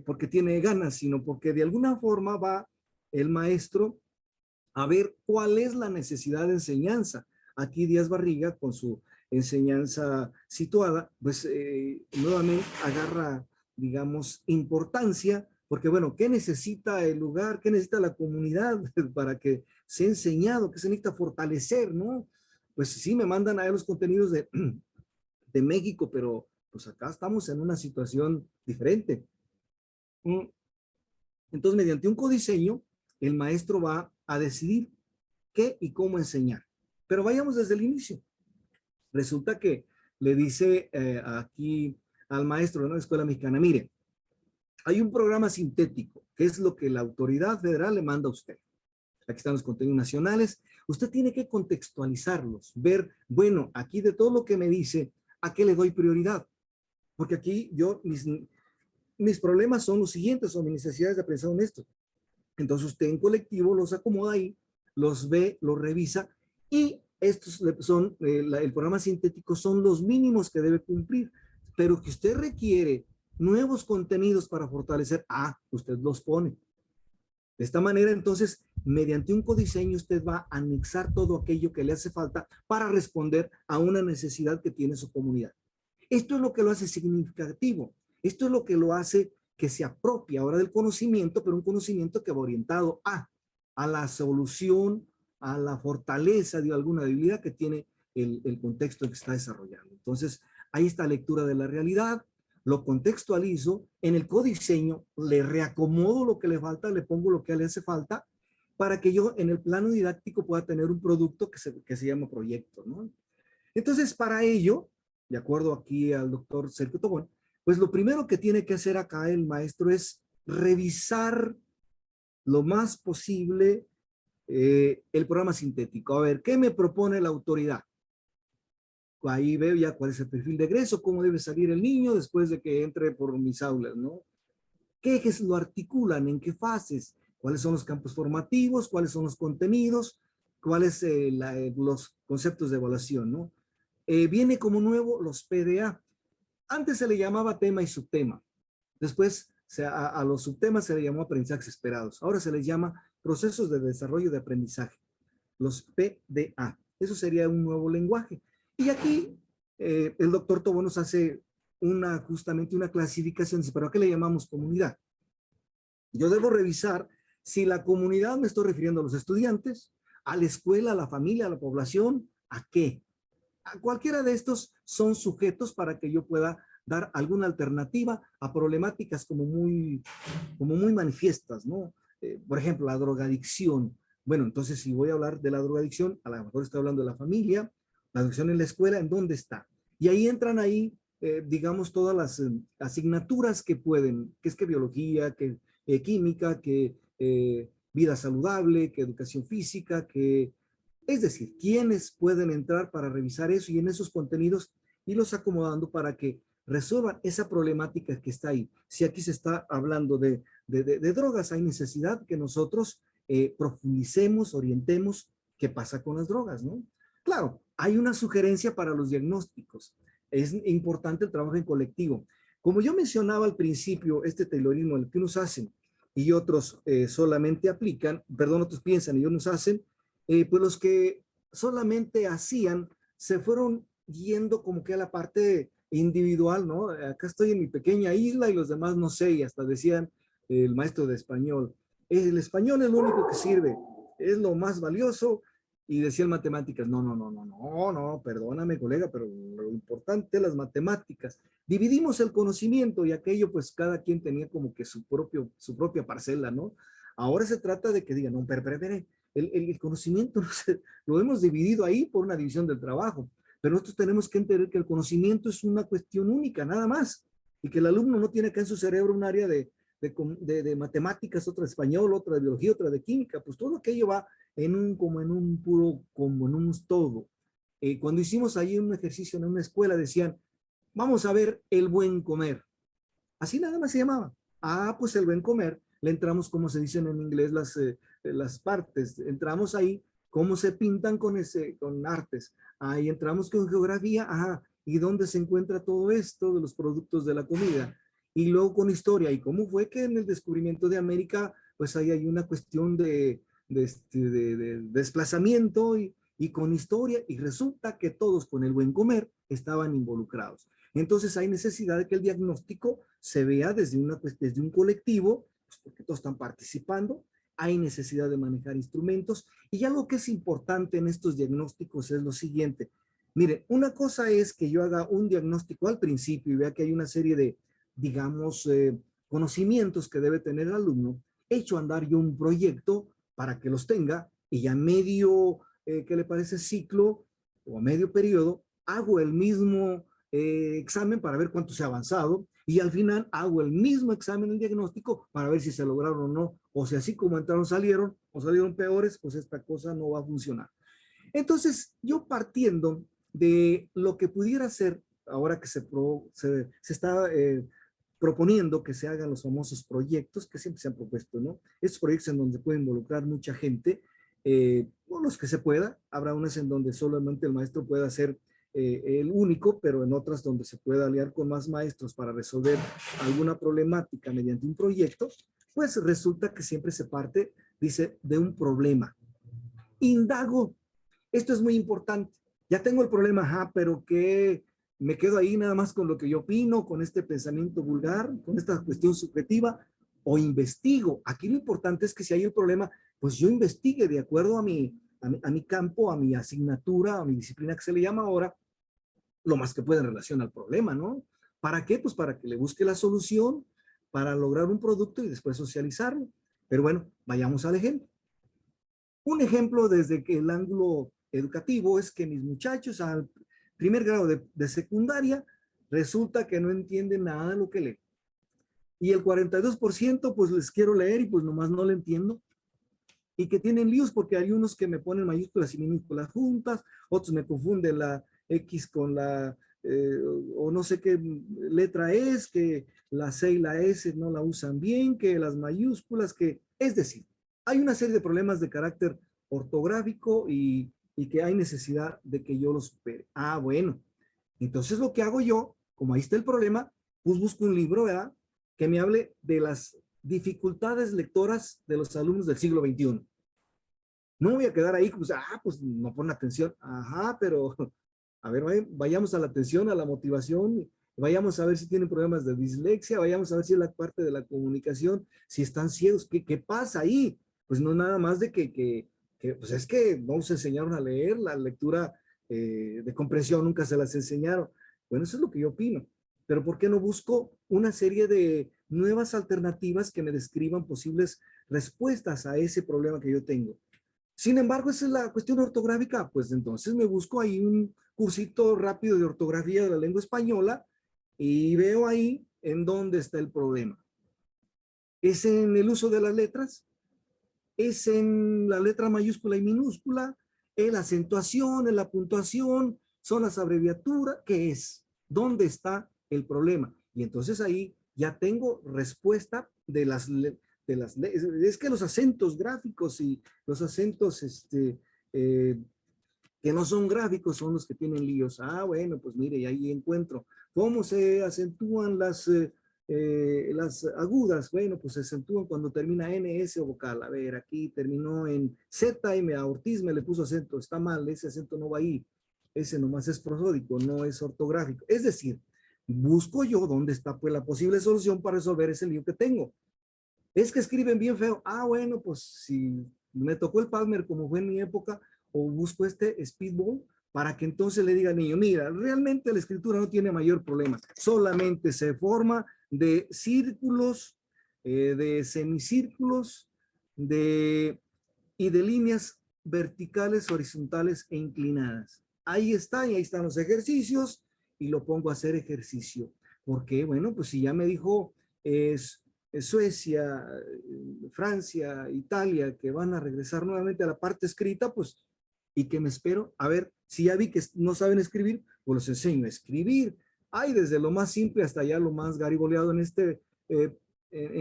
porque tiene ganas, sino porque de alguna forma va el maestro a ver cuál es la necesidad de enseñanza. Aquí Díaz Barriga, con su enseñanza situada, pues nuevamente agarra, digamos, importancia, porque bueno, ¿qué necesita el lugar? ¿Qué necesita la comunidad para que sea enseñado? ¿Qué se necesita fortalecer, no? Pues sí, me mandan a los contenidos de México, pero pues acá estamos en una situación diferente. Entonces, mediante un codiseño, el maestro va a decidir qué y cómo enseñar. Pero vayamos desde el inicio. Resulta que le dice aquí al maestro de una escuela mexicana, mire, hay un programa sintético, que es lo que la autoridad federal le manda a usted. Aquí están los contenidos nacionales. Usted tiene que contextualizarlos, ver, bueno, aquí de todo lo que me dice, ¿a qué le doy prioridad? Porque aquí mis problemas son los siguientes, son mis necesidades de aprendizaje honesto. Entonces usted en colectivo los acomoda ahí, los ve, los revisa y estos son, el programa sintético son los mínimos que debe cumplir, pero que usted requiere nuevos contenidos para fortalecer, usted los pone. De esta manera, entonces, mediante un codiseño, usted va a anexar todo aquello que le hace falta para responder a una necesidad que tiene su comunidad. Esto es lo que lo hace significativo. Esto es lo que lo hace que se apropie ahora del conocimiento, pero un conocimiento que va orientado a la solución, a la fortaleza de alguna debilidad que tiene el contexto que está desarrollando. Entonces, hay esta lectura de la realidad, lo contextualizo, en el codiseño le reacomodo lo que le falta, le pongo lo que le hace falta, para que yo en el plano didáctico pueda tener un producto que se llama proyecto, ¿no? Entonces, para ello, de acuerdo aquí al doctor Sergio Tobón, pues lo primero que tiene que hacer acá el maestro es revisar lo más posible el programa sintético. A ver, ¿qué me propone la autoridad? Ahí veo ya cuál es el perfil de egreso, cómo debe salir el niño después de que entre por mis aulas, ¿no? ¿Qué ejes lo articulan? ¿En qué fases? ¿Cuáles son los campos formativos? ¿Cuáles son los contenidos? ¿Cuáles los conceptos de evaluación, no? Viene como nuevo los PDA. Antes se le llamaba tema y subtema. Después a los subtemas se le llamó aprendizajes esperados. Ahora se les llama procesos de desarrollo de aprendizaje, los PDA. Eso sería un nuevo lenguaje. Y aquí el doctor Tobón nos hace justamente una clasificación. ¿Pero a qué le llamamos comunidad? Yo debo revisar si la comunidad me estoy refiriendo a los estudiantes, a la escuela, a la familia, a la población, ¿a qué? A cualquiera de estos son sujetos para que yo pueda dar alguna alternativa a problemáticas como muy manifiestas, ¿no? Por ejemplo, la drogadicción. Bueno, entonces si voy a hablar de la drogadicción, a lo mejor estoy hablando de la familia, la adicción en la escuela, ¿en dónde está? Y ahí entran digamos, todas las asignaturas que pueden, que es que biología, que química, que vida saludable, que educación física, que, es decir, quiénes pueden entrar para revisar eso y en esos contenidos irlos acomodando para que resuelvan esa problemática que está ahí. Si aquí se está hablando de drogas, hay necesidad que nosotros profundicemos, orientemos qué pasa con las drogas, ¿no? Claro, hay una sugerencia para los diagnósticos. Es importante el trabajo en colectivo. Como yo mencionaba al principio, este taylorismo, el que unos hacen y otros solamente aplican, perdón, otros piensan y unos hacen, pues los que solamente hacían se fueron yendo como que a la parte individual, ¿no? Acá estoy en mi pequeña isla y los demás no sé, y hasta decían el maestro de español, el español es lo único que sirve, es lo más valioso, y decían matemáticas, no, perdóname colega, pero lo importante es las matemáticas. Dividimos el conocimiento y aquello pues cada quien tenía como que su propia parcela, ¿no? Ahora se trata de que digan, no, pero, el conocimiento lo hemos dividido ahí por una división del trabajo, pero nosotros tenemos que entender que el conocimiento es una cuestión única, nada más, y que el alumno no tiene acá en su cerebro un área de matemáticas, otra de español, otra de biología, otra de química, pues todo aquello va como en un todo. Cuando hicimos ahí un ejercicio en una escuela, decían, vamos a ver el buen comer. Así nada más se llamaba. Ah, pues el buen comer. Le entramos, como se dicen en inglés, las partes. Entramos ahí, cómo se pintan con artes. Ahí entramos con geografía. Ajá. ¿Y dónde se encuentra todo esto de los productos de la comida? Y luego con historia. ¿Y cómo fue que en el descubrimiento de América, pues ahí hay una cuestión de desplazamiento y con historia? Y resulta que todos con el buen comer estaban involucrados. Entonces hay necesidad de que el diagnóstico se vea desde un colectivo, pues porque todos están participando, hay necesidad de manejar instrumentos y algo que es importante en estos diagnósticos es lo siguiente. Mire, una cosa es que yo haga un diagnóstico al principio y vea que hay una serie de, digamos, conocimientos que debe tener el alumno, hecho andar yo un proyecto para que los tenga y ya medio, ¿qué le parece? Ciclo o medio periodo, hago el mismo examen para ver cuánto se ha avanzado y al final hago el mismo examen, el diagnóstico, para ver si se lograron o no, o si así como entraron salieron o salieron peores, pues esta cosa no va a funcionar. Entonces, yo partiendo de lo que pudiera ser, ahora que se está proponiendo que se hagan los famosos proyectos que siempre se han propuesto, ¿no? Estos proyectos en donde puede involucrar mucha gente, bueno, los que se pueda, habrá unas en donde solamente el maestro pueda ser el único, pero en otras donde se pueda aliar con más maestros para resolver alguna problemática mediante un proyecto, pues resulta que siempre se parte, dice, de un problema. Indago, esto es muy importante, ya tengo el problema, ajá, pero ¿qué? Me quedo ahí nada más con lo que yo opino, con este pensamiento vulgar, con esta cuestión subjetiva, o investigo. Aquí lo importante es que si hay el problema, pues yo investigue de acuerdo a mi campo, a mi asignatura, a mi disciplina que se le llama ahora, lo más que pueda en relación al problema, ¿no? ¿Para qué? Pues para que le busque la solución, para lograr un producto y después socializarlo. Pero bueno, vayamos al ejemplo. Un ejemplo desde que el ángulo educativo es que mis muchachos al primer grado de secundaria resulta que no entienden nada de lo que leen. Y el 42% pues les quiero leer y pues nomás no le entiendo. Y que tienen líos porque hay unos que me ponen mayúsculas y minúsculas juntas, otros me confunden la X con la, o no sé qué letra es, que la C y la S no la usan bien, que las mayúsculas, que, es decir, hay una serie de problemas de carácter ortográfico y que hay necesidad de que yo los supere. Ah, bueno, entonces lo que hago yo, como ahí está el problema, pues busco un libro, ¿verdad? Que me hable de las dificultades lectoras de los alumnos del siglo XXI. No me voy a quedar ahí, pues no ponen atención. Ajá, pero a ver, vayamos a la atención, a la motivación vayamos a ver si tienen problemas de dislexia, vayamos a ver si es la parte de la comunicación, si están ciegos, ¿qué pasa ahí? Pues no nada más de pues es que no nos enseñaron a leer, la lectura de comprensión nunca se las enseñaron. Bueno, eso es lo que yo opino. Pero ¿por qué no busco una serie de nuevas alternativas que me describan posibles respuestas a ese problema que yo tengo? Sin embargo, esa es la cuestión ortográfica, pues entonces me busco ahí un cursito rápido de ortografía de la lengua española y veo ahí en dónde está el problema. ¿Es en el uso de las letras? ¿Es en la letra mayúscula y minúscula? ¿En la acentuación, en la puntuación? ¿Son las abreviaturas? ¿Qué es? ¿Dónde está el problema? Y entonces ahí ya tengo respuesta de es que los acentos gráficos y los acentos que no son gráficos son los que tienen líos. Ah, bueno, pues mire, y ahí encuentro cómo se acentúan las agudas. Bueno, pues se acentúan cuando termina N, S o vocal. A ver, aquí terminó en Z y a Ortiz me le puso acento. Está mal, ese acento no va ahí. Ese nomás es prosódico, no es ortográfico. Es decir, busco yo dónde está pues la posible solución para resolver ese lío que tengo. Es que escriben bien feo. Ah, bueno, pues si me tocó el Palmer como fue en mi época, o busco este Speedball para que entonces le diga al niño, mira, realmente la escritura no tiene mayor problema, solamente se forma de círculos, de semicírculos, y de líneas verticales, horizontales e inclinadas. Ahí está, y ahí están los ejercicios, y lo pongo a hacer ejercicio. ¿Por qué? Bueno, pues si ya me dijo Suecia, Francia, Italia, que van a regresar nuevamente a la parte escrita, pues, ¿y qué me espero? A ver, si ya vi que no saben escribir, pues los enseño a escribir. Hay desde lo más simple hasta ya lo más gariboleado en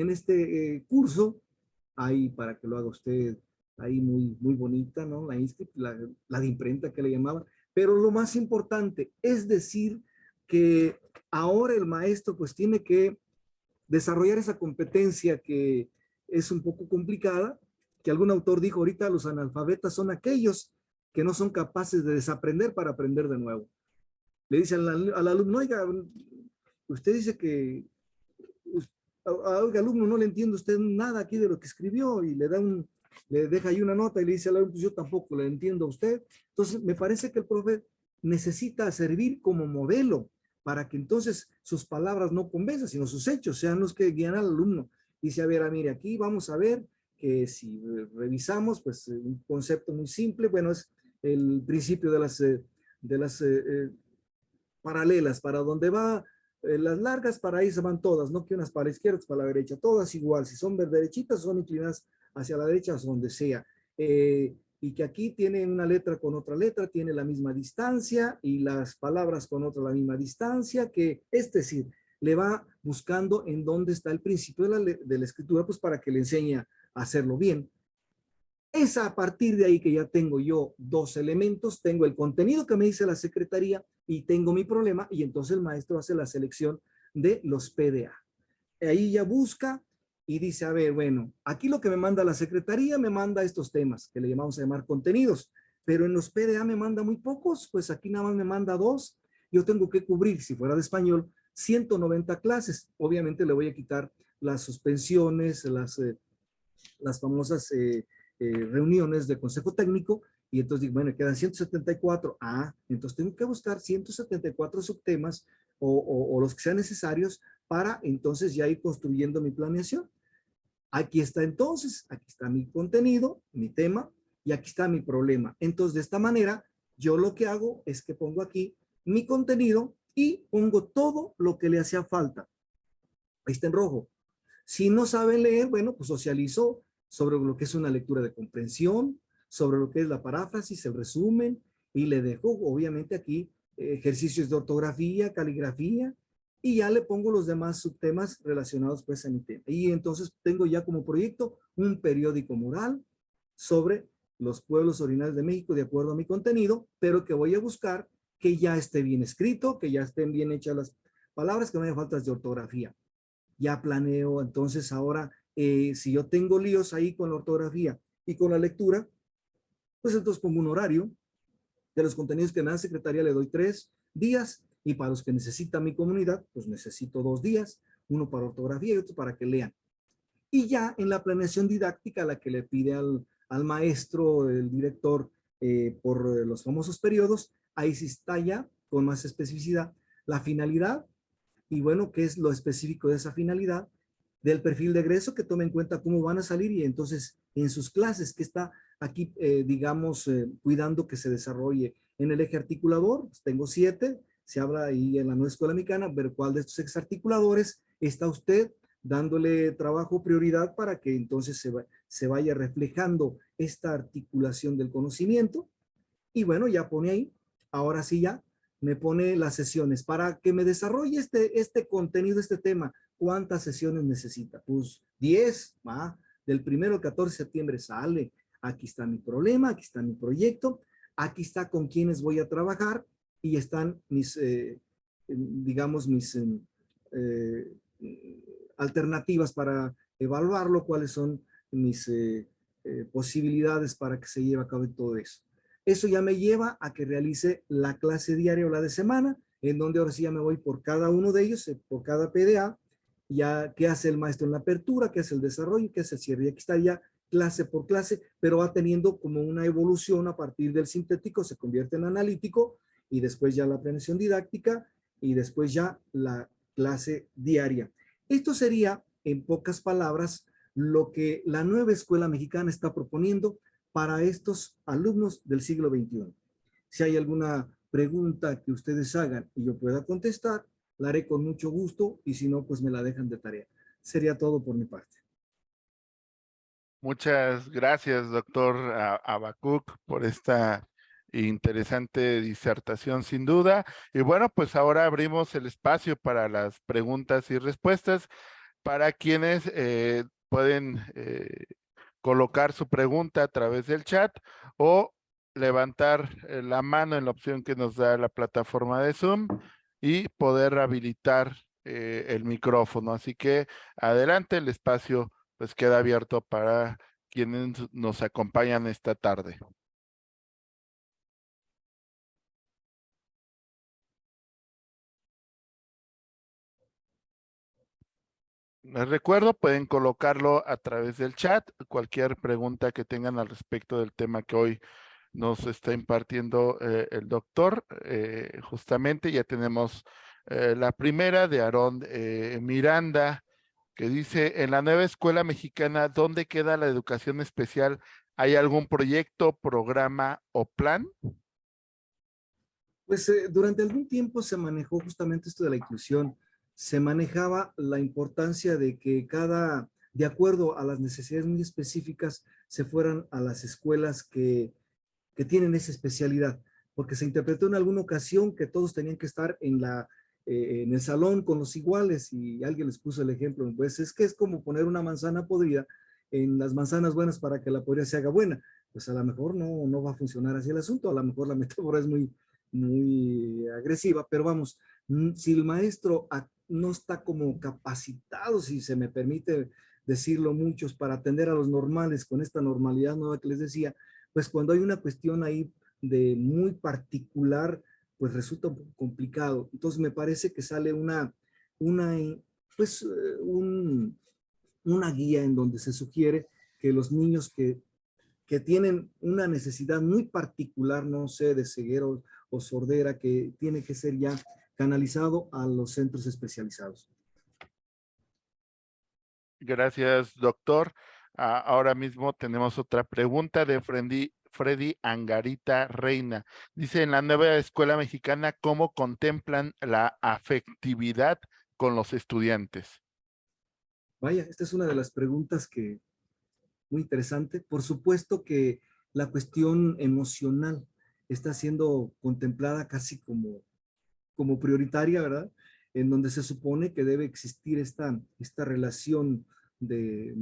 este curso, ahí para que lo haga usted, ahí muy, muy bonita, ¿no? La de imprenta que le llamaban. Pero lo más importante es decir que ahora el maestro pues tiene que desarrollar esa competencia que es un poco complicada, que algún autor dijo ahorita, los analfabetas son aquellos que no son capaces de desaprender para aprender de nuevo. Le dice al alumno, oiga, usted dice que, oiga, alumno, no le entiendo a usted nada aquí de lo que escribió, y le deja ahí una nota y le dice al alumno, pues yo tampoco le entiendo a usted. Entonces, me parece que el profe necesita servir como modelo para que entonces sus palabras no convenzan, sino sus hechos sean los que guían al alumno. Dice, a ver, mire, aquí vamos a ver que si revisamos, pues un concepto muy simple, bueno, es el principio de las paralelas, para donde va las largas, para ahí se van todas, no que unas para la izquierda, para la derecha, todas igual, si son derechitas, son inclinadas hacia la derecha, hacia donde sea. Y que aquí tiene una letra con otra letra, tiene la misma distancia, y las palabras con otra la misma distancia, que es decir, le va buscando en dónde está el principio de la escritura, pues para que le enseñe a hacerlo bien. Es a partir de ahí que ya tengo yo dos elementos, tengo el contenido que me dice la secretaría y tengo mi problema, y entonces el maestro hace la selección de los PDA. Ahí ya busca y dice, a ver, bueno, aquí lo que me manda la secretaría me manda estos temas, que le llamamos a llamar contenidos, pero en los PDA me manda muy pocos, pues aquí nada más me manda 2. Yo tengo que cubrir, si fuera de español, 190 clases. Obviamente le voy a quitar las suspensiones, las famosas reuniones de consejo técnico, y entonces digo, bueno, quedan 174. Entonces tengo que buscar 174 subtemas o los que sean necesarios para entonces ya ir construyendo mi planeación. Aquí está entonces, aquí está mi contenido, mi tema, y aquí está mi problema. Entonces, de esta manera, yo lo que hago es que pongo aquí mi contenido y pongo todo lo que le hacía falta. Ahí está en rojo. Si no saben leer, bueno, pues socializo sobre lo que es una lectura de comprensión, sobre lo que es la paráfrasis, el resumen, y le dejo obviamente aquí ejercicios de ortografía, caligrafía, y ya le pongo los demás subtemas relacionados pues a mi tema. Y entonces tengo ya como proyecto un periódico mural sobre los pueblos originarios de México de acuerdo a mi contenido, pero que voy a buscar que ya esté bien escrito, que ya estén bien hechas las palabras, que no haya faltas de ortografía. Ya planeo, entonces ahora, si yo tengo líos ahí con la ortografía y con la lectura, pues entonces pongo un horario de los contenidos que me da la secretaría, le doy 3 días, Y para los que necesita mi comunidad, pues necesito 2 días, uno para ortografía y otro para que lean. Y ya en la planeación didáctica, la que le pide al maestro, el director, por los famosos periodos, ahí sí está ya con más especificidad la finalidad y bueno, qué es lo específico de esa finalidad, del perfil de egreso que tome en cuenta cómo van a salir y entonces en sus clases que está aquí, digamos, cuidando que se desarrolle. En el eje articulador, pues tengo 7, se habla ahí en la nueva escuela mexicana, ver cuál de estos exarticuladores está usted dándole trabajo, prioridad para que entonces se vaya reflejando esta articulación del conocimiento. Y bueno, ya pone ahí, ahora sí ya, me pone las sesiones para que me desarrolle este contenido, este tema. ¿Cuántas sesiones necesita? Pues 10, ¿va? Del 1 al 14 de septiembre sale. Aquí está mi problema, aquí está mi proyecto, aquí está con quienes voy a trabajar y están mis, digamos, mis eh, alternativas para evaluarlo, cuáles son mis posibilidades para que se lleve a cabo todo eso. Eso ya me lleva a que realice la clase diaria o la de semana, en donde ahora sí ya me voy por cada uno de ellos, por cada PDA, ya qué hace el maestro en la apertura, qué hace el desarrollo, qué hace el cierre. Y aquí está ya clase por clase, pero va teniendo como una evolución a partir del sintético, se convierte en analítico y después ya la planeación didáctica y después ya la clase diaria. Esto sería, en pocas palabras, lo que la nueva escuela mexicana está proponiendo para estos alumnos del siglo XXI. Si hay alguna pregunta que ustedes hagan y yo pueda contestar, la haré con mucho gusto y si no, pues me la dejan de tarea. Sería todo por mi parte. Muchas gracias, doctor Habacuc, por esta interesante disertación, sin duda. Y bueno, pues ahora abrimos el espacio para las preguntas y respuestas para quienes pueden colocar su pregunta a través del chat o levantar la mano en la opción que nos da la plataforma de Zoom y poder habilitar el micrófono. Así que adelante, el espacio pues queda abierto para quienes nos acompañan esta tarde. Les recuerdo, pueden colocarlo a través del chat, cualquier pregunta que tengan al respecto del tema que hoy nos está impartiendo el doctor. Justamente ya tenemos la primera de Aarón Miranda, que dice, en la nueva escuela mexicana, ¿dónde queda la educación especial? ¿Hay algún proyecto, programa o plan? Pues durante algún tiempo se manejó justamente esto de la inclusión. Se manejaba la importancia de que de acuerdo a las necesidades muy específicas, se fueran a las escuelas que tienen esa especialidad, porque se interpretó en alguna ocasión que todos tenían que estar en el salón con los iguales y alguien les puso el ejemplo, pues es que es como poner una manzana podrida en las manzanas buenas para que la podrida se haga buena. Pues a lo mejor no va a funcionar así el asunto, a lo mejor la metáfora es muy agresiva, pero vamos, si el maestro no está como capacitado, si se me permite decirlo muchos, para atender a los normales con esta normalidad nueva que les decía, pues cuando hay una cuestión ahí de muy particular, pues resulta un poco complicado. Entonces me parece que sale una pues una guía en donde se sugiere que los niños que tienen una necesidad muy particular, no sé, de ceguera o sordera, que tiene que ser ya canalizado a los centros especializados. Gracias, doctor. Ahora mismo tenemos otra pregunta de Freddy Angarita Reina. Dice, en la nueva escuela mexicana, ¿cómo contemplan la afectividad con los estudiantes? Vaya, esta es una de las preguntas que muy interesante. Por supuesto que la cuestión emocional está siendo contemplada casi como prioritaria, ¿verdad? En donde se supone que debe existir esta relación de,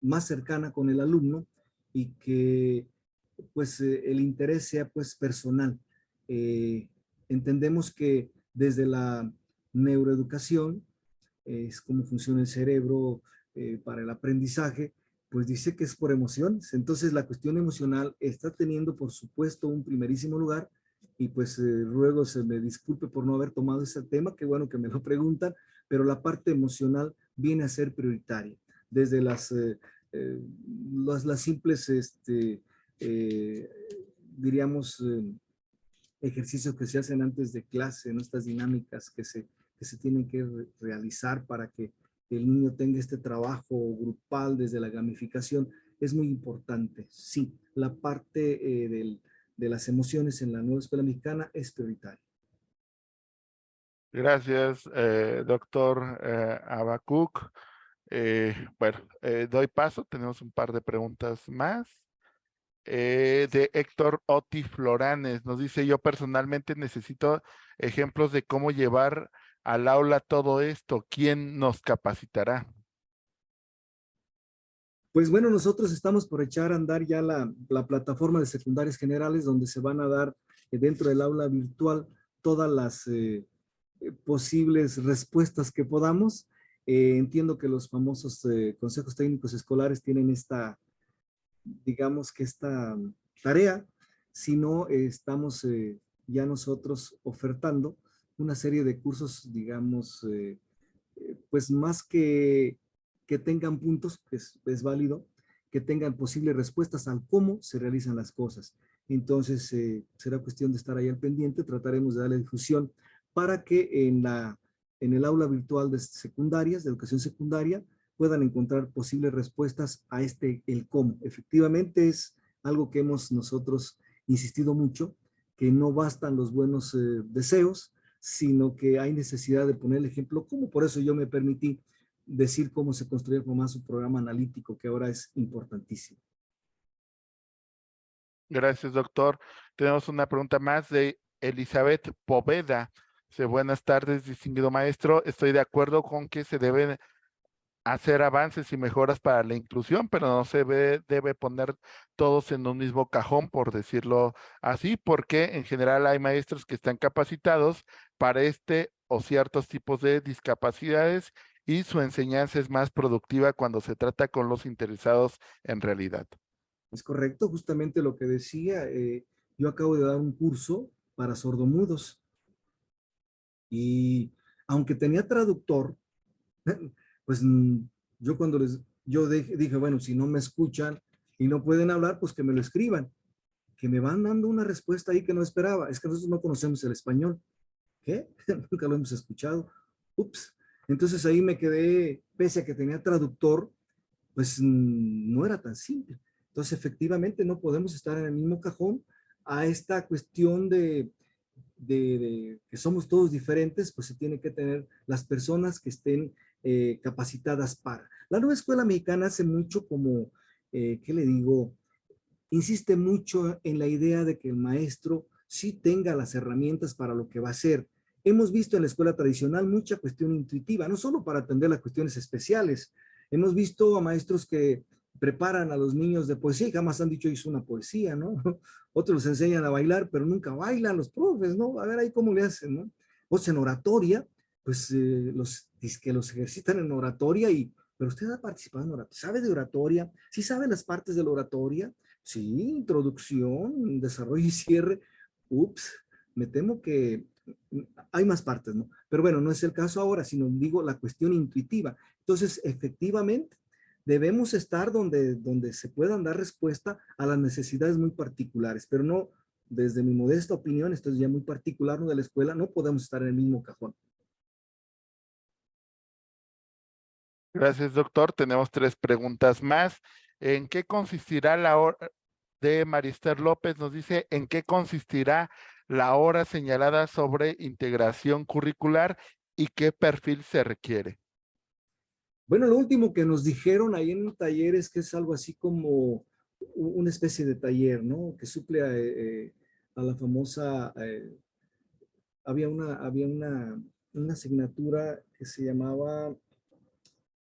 más cercana con el alumno y que pues el interés sea pues personal. Entendemos que desde la neuroeducación, es cómo funciona el cerebro para el aprendizaje, pues dice que es por emociones. Entonces la cuestión emocional está teniendo, por supuesto, un primerísimo lugar y pues luego se me disculpe por no haber tomado ese tema, qué bueno que me lo preguntan, pero la parte emocional viene a ser prioritaria, desde eh, las simples, eh, diríamos, ejercicios que se hacen antes de clase, ¿no? Estas dinámicas que se tienen que realizar para que el niño tenga este trabajo grupal desde la gamificación, es muy importante. Sí, la parte de las emociones en la nueva escuela mexicana es prioritaria. Gracias, doctor Habacuc. Bueno, doy paso, tenemos un par de preguntas más. De Héctor Oti Floranes, nos dice: yo personalmente necesito ejemplos de cómo llevar al aula todo esto. ¿Quién nos capacitará? Pues bueno, nosotros estamos por echar a andar ya la plataforma de secundarias generales donde se van a dar dentro del aula virtual todas las posibles respuestas que podamos. Entiendo que los famosos consejos técnicos escolares tienen esta, digamos que esta tarea, si no estamos ya nosotros ofertando una serie de cursos, digamos, pues más que tengan puntos, que es válido, que tengan posibles respuestas al cómo se realizan las cosas. Entonces, será cuestión de estar ahí al pendiente, trataremos de darle difusión para que en el aula virtual de secundarias, de educación secundaria, puedan encontrar posibles respuestas a el cómo. Efectivamente es algo que hemos nosotros insistido mucho, que no bastan los buenos deseos, sino que hay necesidad de poner el ejemplo, como por eso yo me permití decir cómo se construye más su programa analítico, que ahora es importantísimo. Gracias, doctor. Tenemos una pregunta más de Elizabeth Poveda. Dice: buenas tardes, distinguido maestro. Estoy de acuerdo con que se deben hacer avances y mejoras para la inclusión, pero no se debe poner todos en un mismo cajón, por decirlo así, porque en general hay maestros que están capacitados para este o ciertos tipos de discapacidades y su enseñanza es más productiva cuando se trata con los interesados en realidad. Es correcto, justamente lo que decía, yo acabo de dar un curso para sordomudos y aunque tenía traductor, pues yo cuando dije, bueno, si no me escuchan y no pueden hablar, pues que me lo escriban, que me van dando una respuesta ahí que no esperaba. Es que nosotros no conocemos el español. ¿Qué? Nunca lo hemos escuchado. Ups. Entonces ahí me quedé, pese a que tenía traductor, pues no era tan simple. Entonces efectivamente no podemos estar en el mismo cajón a esta cuestión de que somos todos diferentes, pues se tiene que tener las personas que estén capacitadas para. La nueva escuela mexicana hace mucho como, ¿qué le digo? Insiste mucho en la idea de que el maestro sí tenga las herramientas para lo que va a hacer. Hemos visto en la escuela tradicional mucha cuestión intuitiva, no solo para atender las cuestiones especiales. Hemos visto a maestros que preparan a los niños de poesía y jamás han dicho hizo una poesía, ¿no? Otros los enseñan a bailar, pero nunca bailan los profes, ¿no? A ver ahí cómo le hacen, ¿no? O sea, en oratoria, pues que los ejercitan en oratoria y, pero usted ha participado en oratoria, ¿sabe de oratoria? ¿Sí sabe las partes de la oratoria? Sí, introducción, desarrollo y cierre. Ups, me temo que hay más partes, ¿no? Pero bueno, no es el caso ahora, sino digo la cuestión intuitiva. Entonces, efectivamente, debemos estar donde se puedan dar respuesta a las necesidades muy particulares, pero no, desde mi modesta opinión, esto es ya muy particular, ¿no? De la escuela, no podemos estar en el mismo cajón. Gracias, doctor. Tenemos tres preguntas más. ¿En qué consistirá la hora de Marister López? Nos dice: ¿en qué consistirá la hora señalada sobre integración curricular y qué perfil se requiere? Bueno, lo último que nos dijeron ahí en un taller es que es algo así como una especie de taller, ¿no? Que suple a la famosa, una asignatura que se llamaba,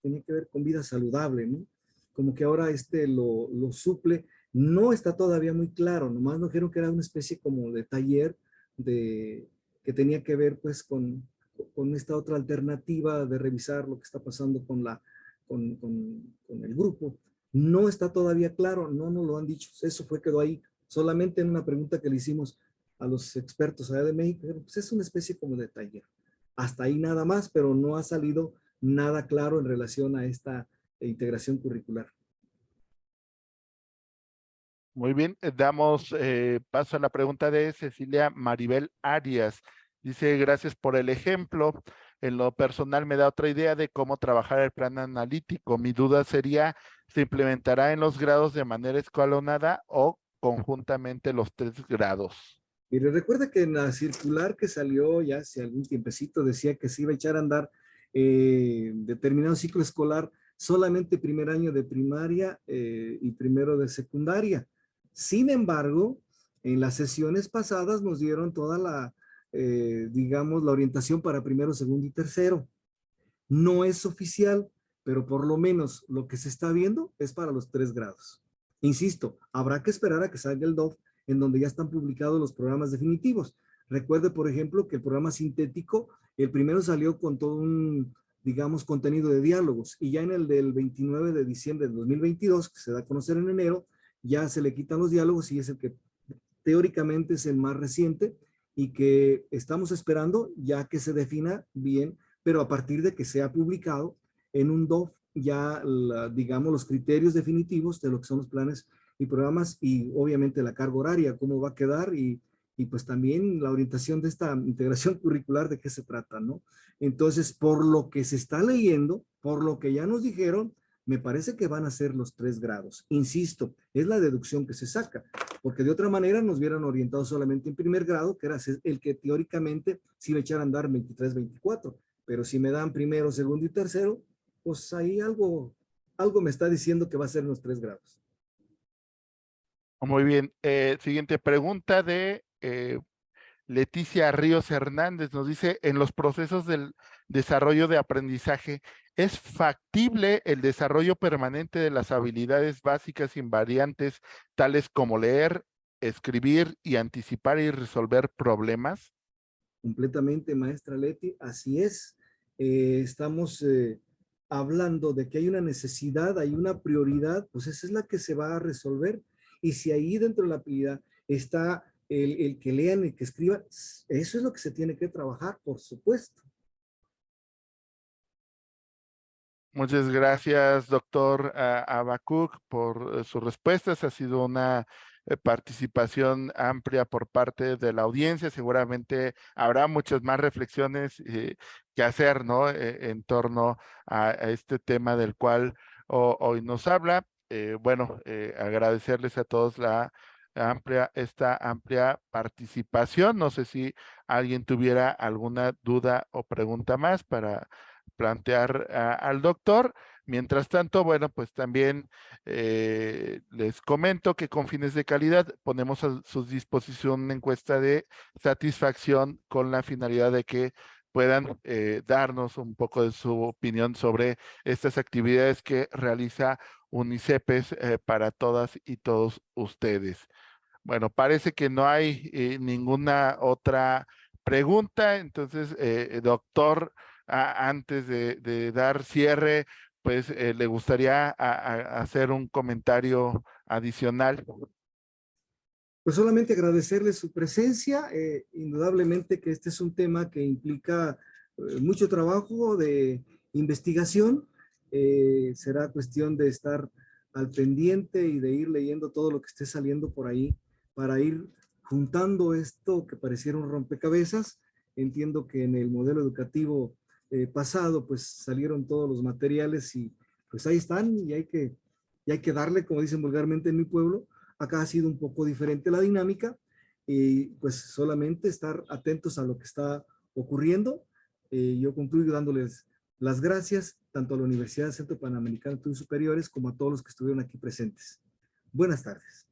tenía que ver con vida saludable, ¿no? Como que ahora lo suple. No está todavía muy claro, nomás nos dijeron que era una especie como de taller que tenía que ver pues con esta otra alternativa de revisar lo que está pasando con el grupo. No está todavía claro, no nos lo han dicho. Eso quedó ahí, solamente en una pregunta que le hicimos. a los expertos allá de México, pues es una especie como de taller. Hasta ahí nada más, pero no ha salido nada claro en relación a esta integración curricular. Muy bien, damos paso a la pregunta de Cecilia Maribel Arias. Dice, gracias por el ejemplo. En lo personal me da otra idea de cómo trabajar el plan analítico. Mi duda sería, ¿se implementará en los grados de manera escalonada o conjuntamente los 3 grados? Mire, recuerda que en la circular que salió ya hace algún tiempecito decía que se iba a echar a andar determinado ciclo escolar solamente primer año de primaria y primero de secundaria. Sin embargo, en las sesiones pasadas nos dieron toda la, digamos, la orientación para primero, segundo y tercero. No es oficial, pero por lo menos lo que se está viendo es para los 3 grados. Insisto, habrá que esperar a que salga el DOF en donde ya están publicados los programas definitivos. Recuerde, por ejemplo, que el programa sintético, el primero salió con todo un, digamos, contenido de diálogos, y ya en el del 29 de diciembre de 2022, que se da a conocer en enero, ya se le quitan los diálogos y es el que teóricamente es el más reciente y que estamos esperando ya que se defina bien, pero a partir de que sea publicado en un DOF ya, digamos, los criterios definitivos de lo que son los planes y programas y obviamente la carga horaria, cómo va a quedar y pues también la orientación de esta integración curricular, de qué se trata, ¿no? Entonces, por lo que se está leyendo, por lo que ya nos dijeron, me parece que van a ser los 3 grados. Insisto, es la deducción que se saca, porque de otra manera nos hubieran orientado solamente en primer grado, que era el que teóricamente se iba a echar a andar 23, 24, pero si me dan primero, segundo y tercero, pues ahí algo me está diciendo que va a ser los 3 grados. Muy bien, siguiente pregunta de Leticia Ríos Hernández nos dice, en los procesos del desarrollo de aprendizaje, ¿es factible el desarrollo permanente de las habilidades básicas invariantes, tales como leer, escribir y anticipar y resolver problemas? Completamente, maestra Leti, así es. Estamos hablando de que hay una necesidad, hay una prioridad, pues esa es la que se va a resolver. Y si ahí dentro de la prioridad está el que lean, el que escriban, eso es lo que se tiene que trabajar, por supuesto. Muchas gracias, doctor Abacuc, por sus respuestas. Ha sido una participación amplia por parte de la audiencia. Seguramente habrá muchas más reflexiones que hacer, ¿no? En torno a este tema del cual hoy nos habla. Bueno, agradecerles a todos esta amplia participación. No sé si alguien tuviera alguna duda o pregunta más para plantear al doctor. Mientras tanto, bueno, pues también les comento que con fines de calidad ponemos a su disposición una encuesta de satisfacción con la finalidad de que puedan darnos un poco de su opinión sobre estas actividades que realiza UNICEPES para todas y todos ustedes. Bueno, parece que no hay ninguna otra pregunta, entonces, doctor, antes de dar cierre, pues le gustaría hacer un comentario adicional. Pues solamente agradecerles su presencia. Indudablemente que este es un tema que implica mucho trabajo de investigación. Será cuestión de estar al pendiente y de ir leyendo todo lo que esté saliendo por ahí para ir juntando esto que pareciera un rompecabezas. Entiendo que en el modelo educativo pasado pues salieron todos los materiales y pues ahí están y hay que darle, como dicen vulgarmente en mi pueblo. Acá ha sido un poco diferente la dinámica y pues solamente estar atentos a lo que está ocurriendo. Yo concluyo dándoles las gracias tanto a la Universidad del Centro Panamericano de Estudios Superiores como a todos los que estuvieron aquí presentes. Buenas tardes.